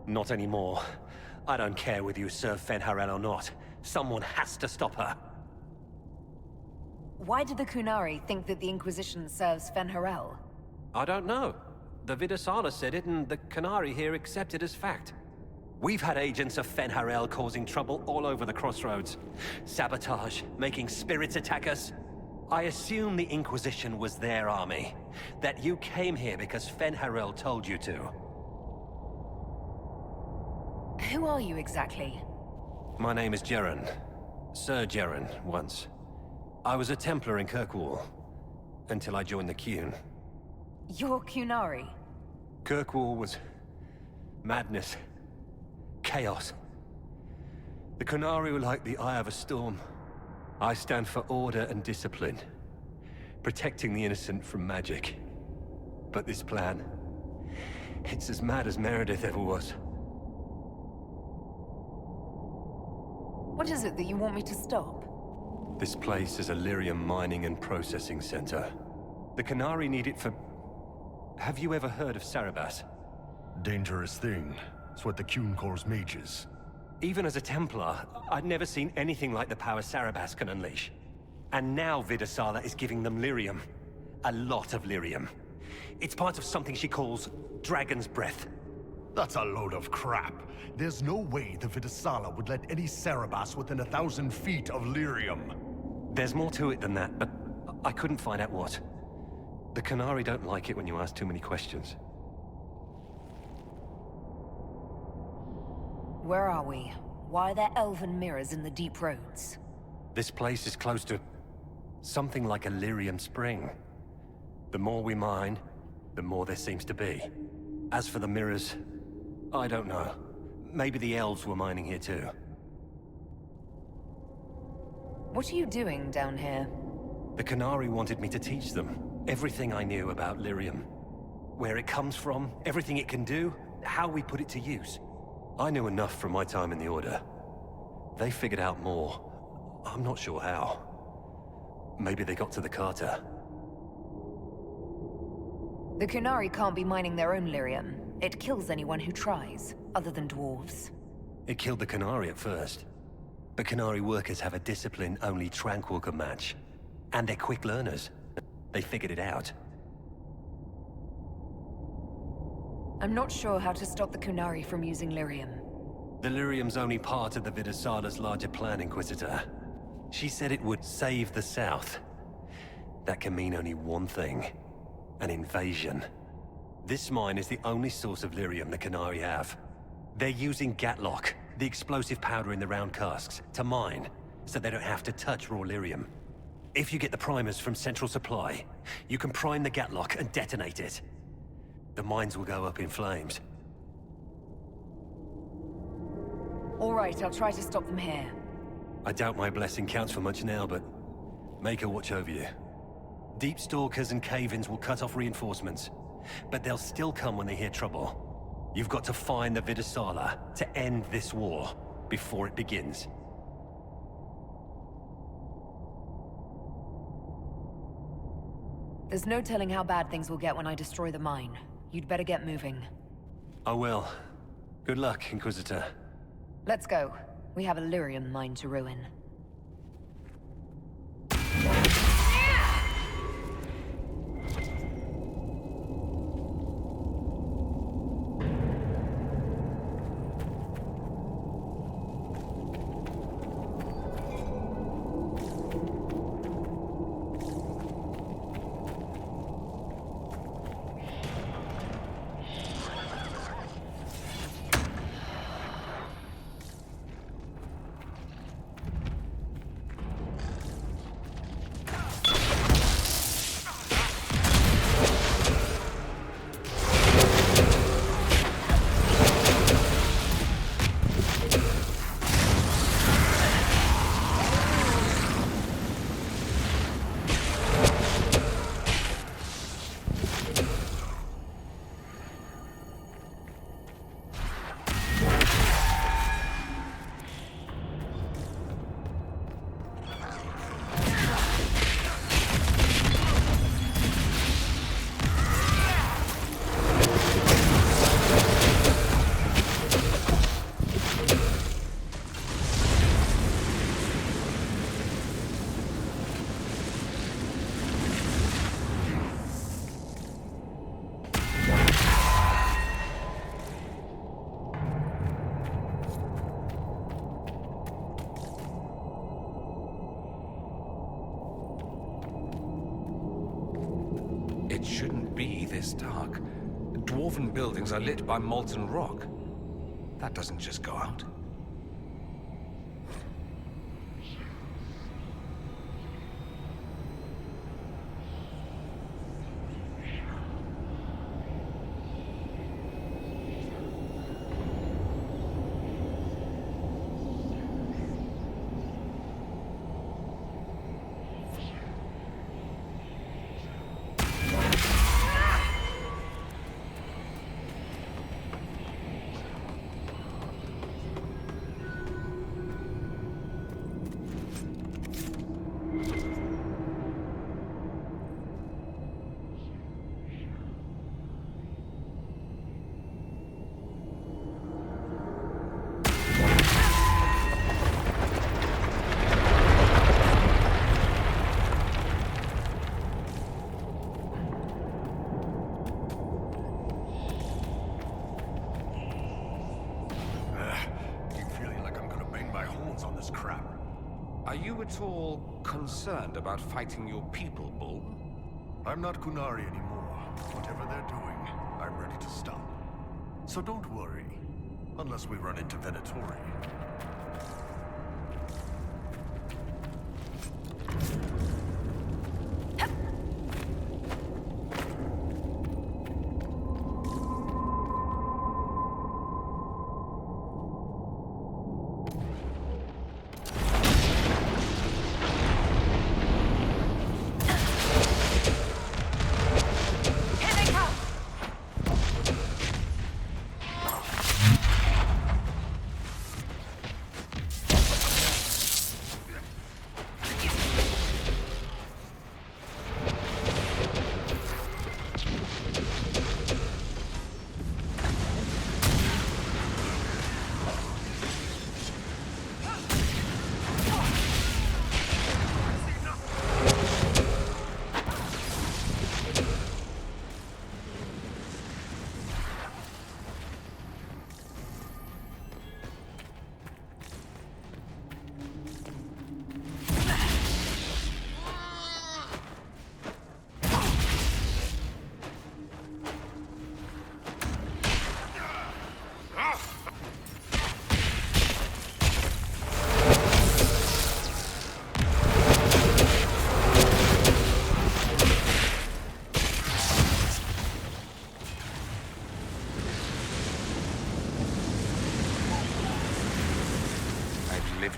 Not anymore. I don't care whether you serve Fenharel or not. Someone has to stop her. Why did the Kunari think that the Inquisition serves Fenharel? I don't know. The Vidasala said it, and the Kunari here accepted as fact. We've had agents of Fenharel causing trouble all over the Crossroads. Sabotage, making spirits attack us. I assume the Inquisition was their army. That you came here because Fenharel told you to. Who are you exactly? My name is Jeren. Sir Jeren, once. I was a Templar in Kirkwall, until I joined the Qun. You're Kunari? Kirkwall was madness. Chaos. The Kunari were like the eye of a storm. I stand for order and discipline. Protecting the innocent from magic. But this plan... it's as mad as Meredith ever was. What is it that you want me to stop? This place is a lyrium mining and processing center. The Kunari need it for... Have you ever heard of Sarabas? Dangerous thing. It's what the Qun calls mages. Even as a Templar, I'd never seen anything like the power Sarabas can unleash. And now Vidasala is giving them lyrium. A lot of lyrium. It's part of something she calls Dragon's Breath. That's a load of crap. There's no way the Vidasala would let any Sarabas within 1,000 feet of lyrium. There's more to it than that, but I couldn't find out what. The Kunari don't like it when you ask too many questions. Where are we? Why are there elven mirrors in the deep roads? This place is close to... something like a lyrium spring. The more we mine, the more there seems to be. As for the mirrors, I don't know. Maybe the elves were mining here too. What are you doing down here? The Kunari wanted me to teach them everything I knew about lyrium. Where it comes from, everything it can do, how we put it to use. I knew enough from my time in the Order. They figured out more. I'm not sure how. Maybe they got to the Carter. The Kunari can't be mining their own lyrium. It kills anyone who tries, other than dwarves. It killed the Kunari at first. But Kunari workers have a discipline only Tranquil can match. And they're quick learners. They figured it out. I'm not sure how to stop the Kunari from using lyrium. The lyrium's only part of the Vidasala's larger plan, Inquisitor. She said it would save the South. That can mean only one thing. An invasion. This mine is the only source of lyrium the Kunari have. They're using Gatlock, the explosive powder in the round casks, to mine, so they don't have to touch raw lyrium. If you get the primers from Central Supply, you can prime the Gatlock and detonate it. The mines will go up in flames. All right, I'll try to stop them here. I doubt my blessing counts for much now, but make her watch over you. Deep Stalkers and Cave-ins will cut off reinforcements, but they'll still come when they hear trouble. You've got to find the Vidasala to end this war before it begins. There's no telling how bad things will get when I destroy the mine. You'd better get moving. I will. Good luck, Inquisitor. Let's go. We have a lyrium mine to ruin. be this dark. Dwarven buildings are lit by molten rock. That doesn't just go out. Are you at all concerned about fighting your people, Bull? I'm not Qunari anymore. Whatever they're doing, I'm ready to stop. So don't worry. Unless we run into Venatori.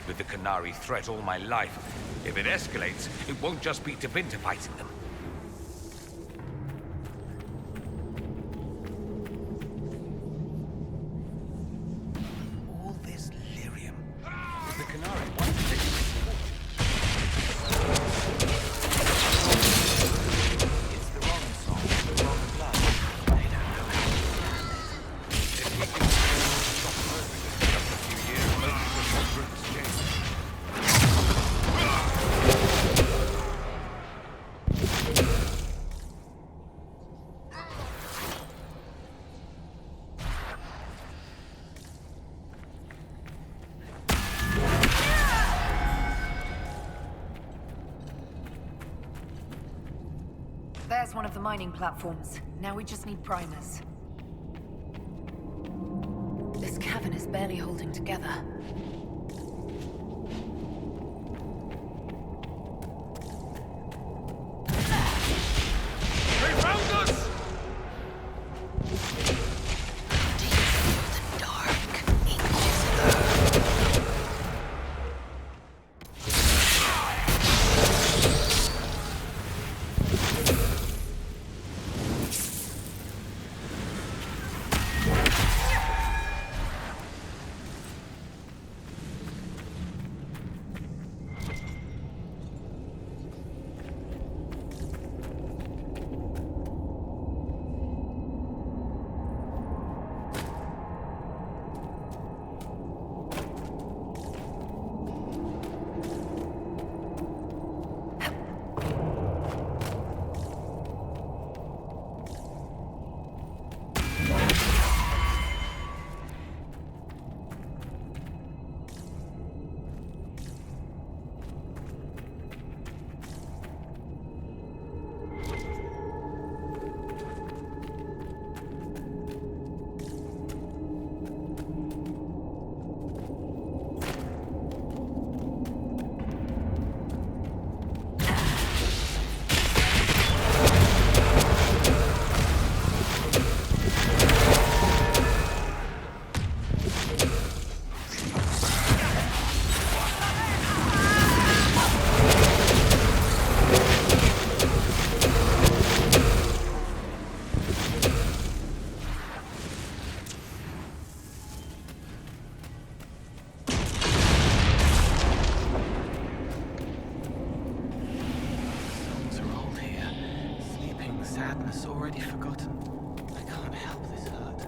With the Qunari threat all my life. If it escalates, it won't just be Tabinta fighting them. All this lyrium. The Qunari want to take it. It's the wrong song, the wrong blood. They don't know how to stand it. If we can stop hurting this in just a few years, most of the groups change. There's one of the mining platforms. Now we just need primers. This cavern is barely holding together. They found us! The dark Inquisitor. was already forgotten. I can't help this hurt.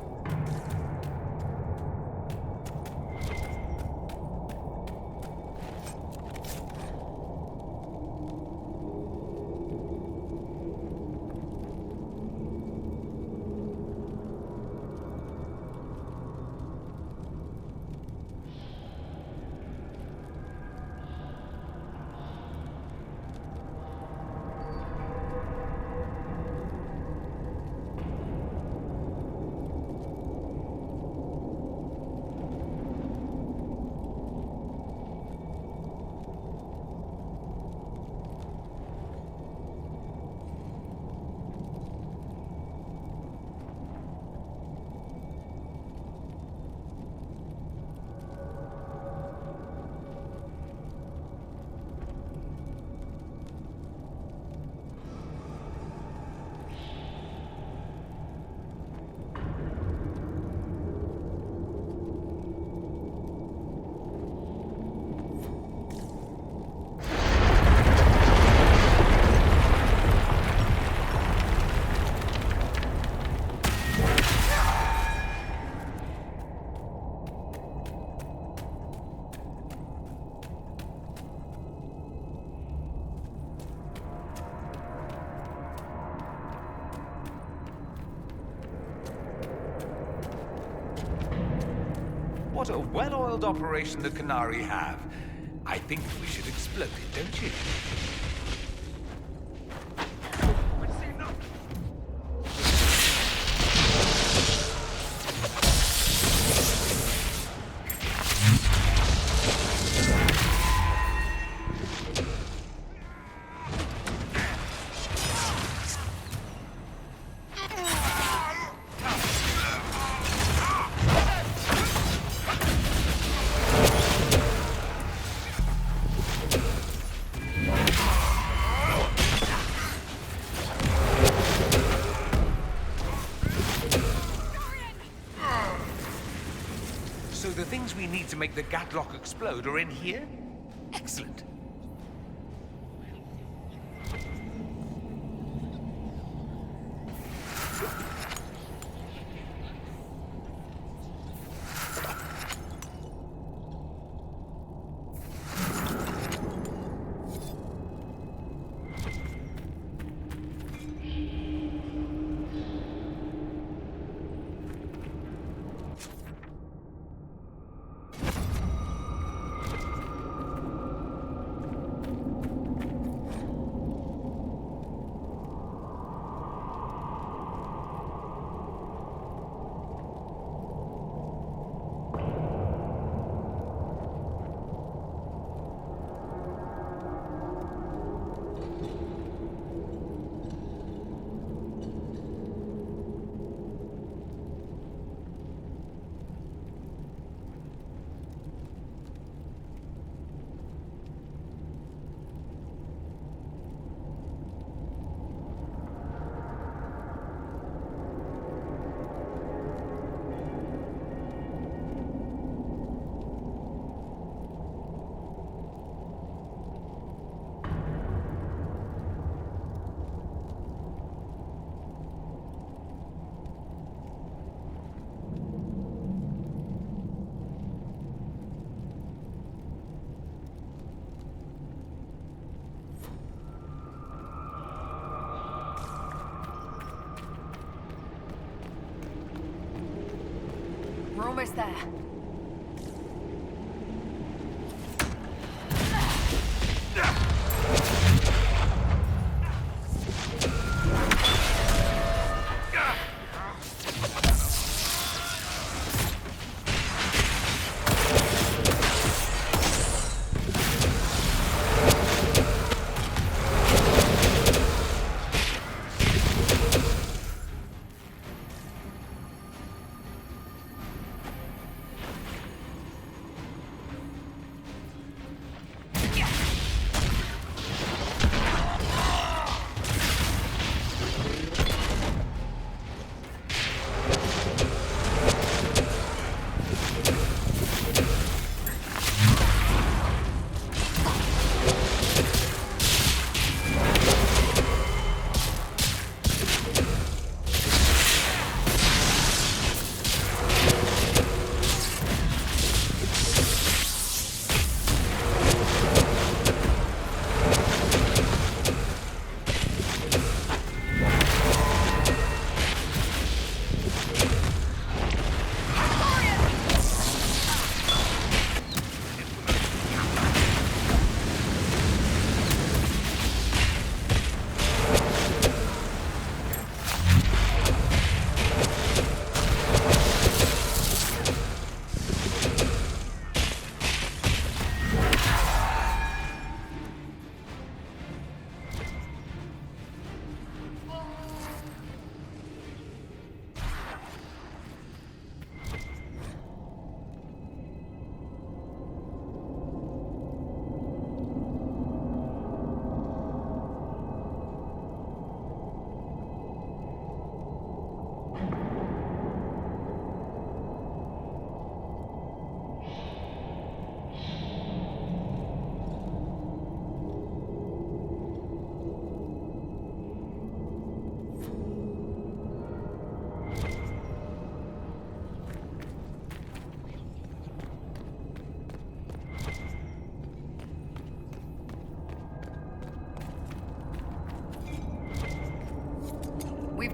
What a well-oiled operation the Canary have. I think we should explode it, don't you? The things we need to make the Gatlock explode are in here? Excellent. We're almost there.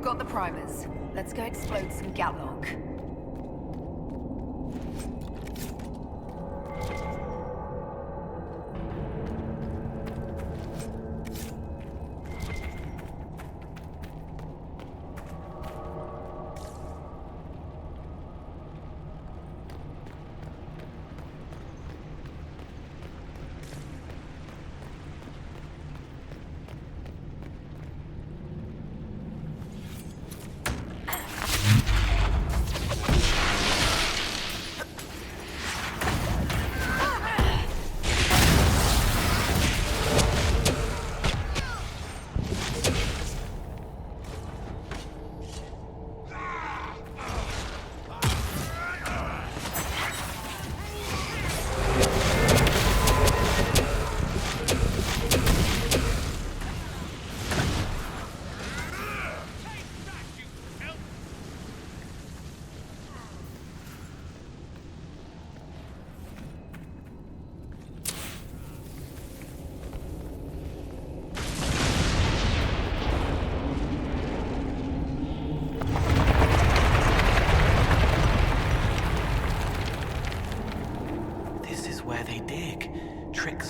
got the primers. Let's go explode some Gatlog.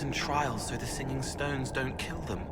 And trials so the singing stones don't kill them.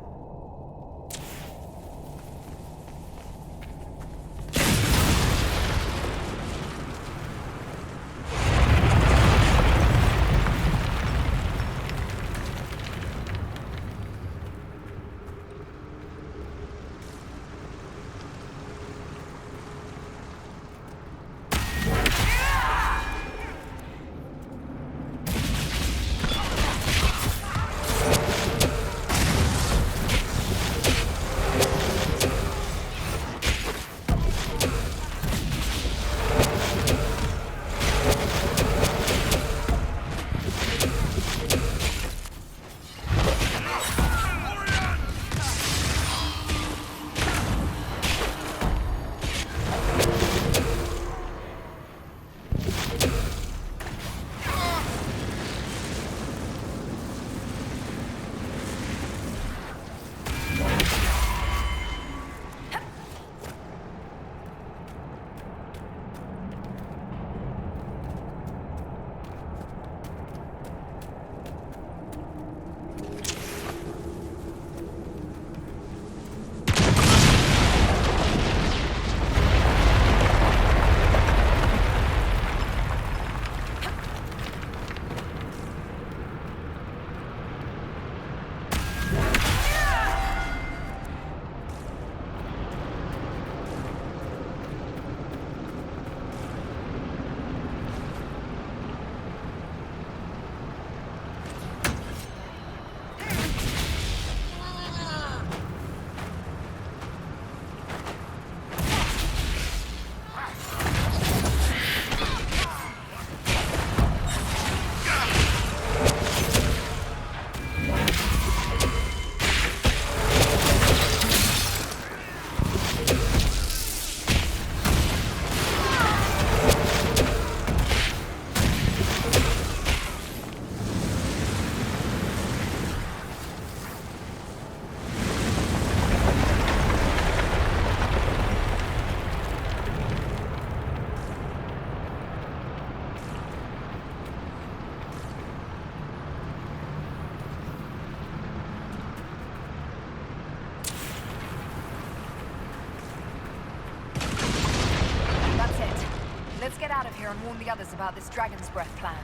Let's get out of here and warn the others about this Dragon's Breath plan.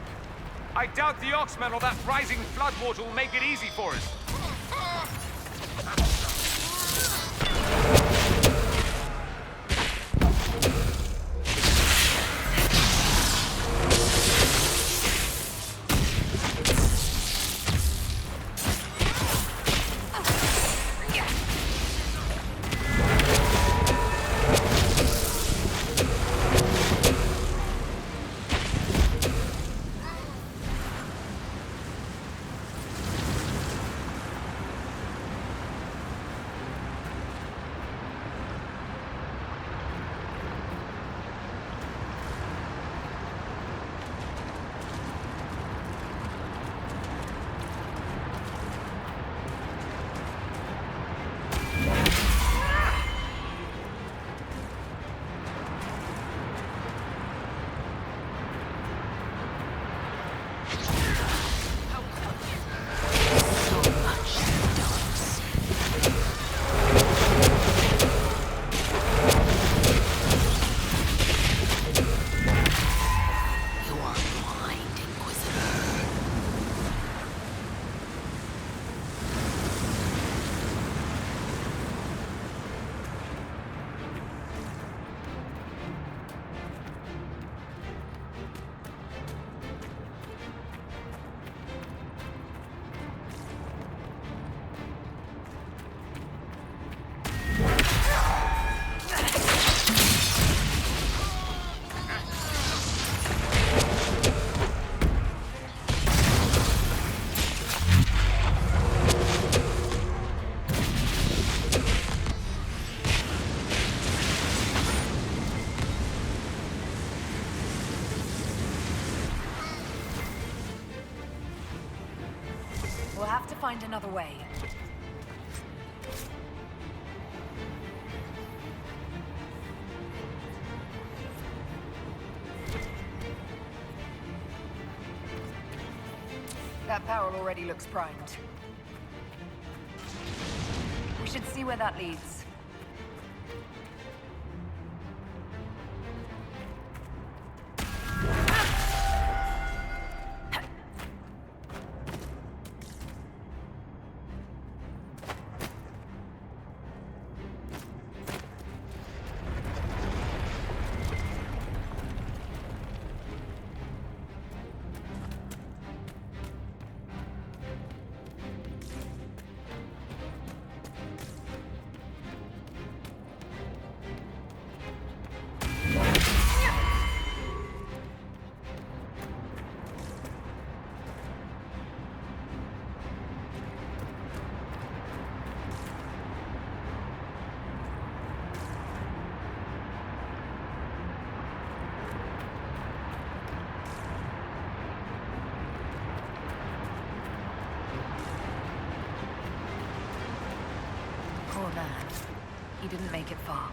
I doubt the Oxman or that rising flood water will make it easy for us. We'll have to find another way. That barrel already looks primed. We should see where that leads. Poor man. He didn't make it far.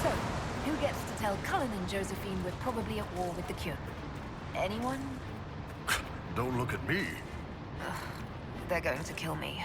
So, who gets to tell Cullen and Josephine we're probably at war with the Cure? Anyone? Don't look at me. They're going to kill me.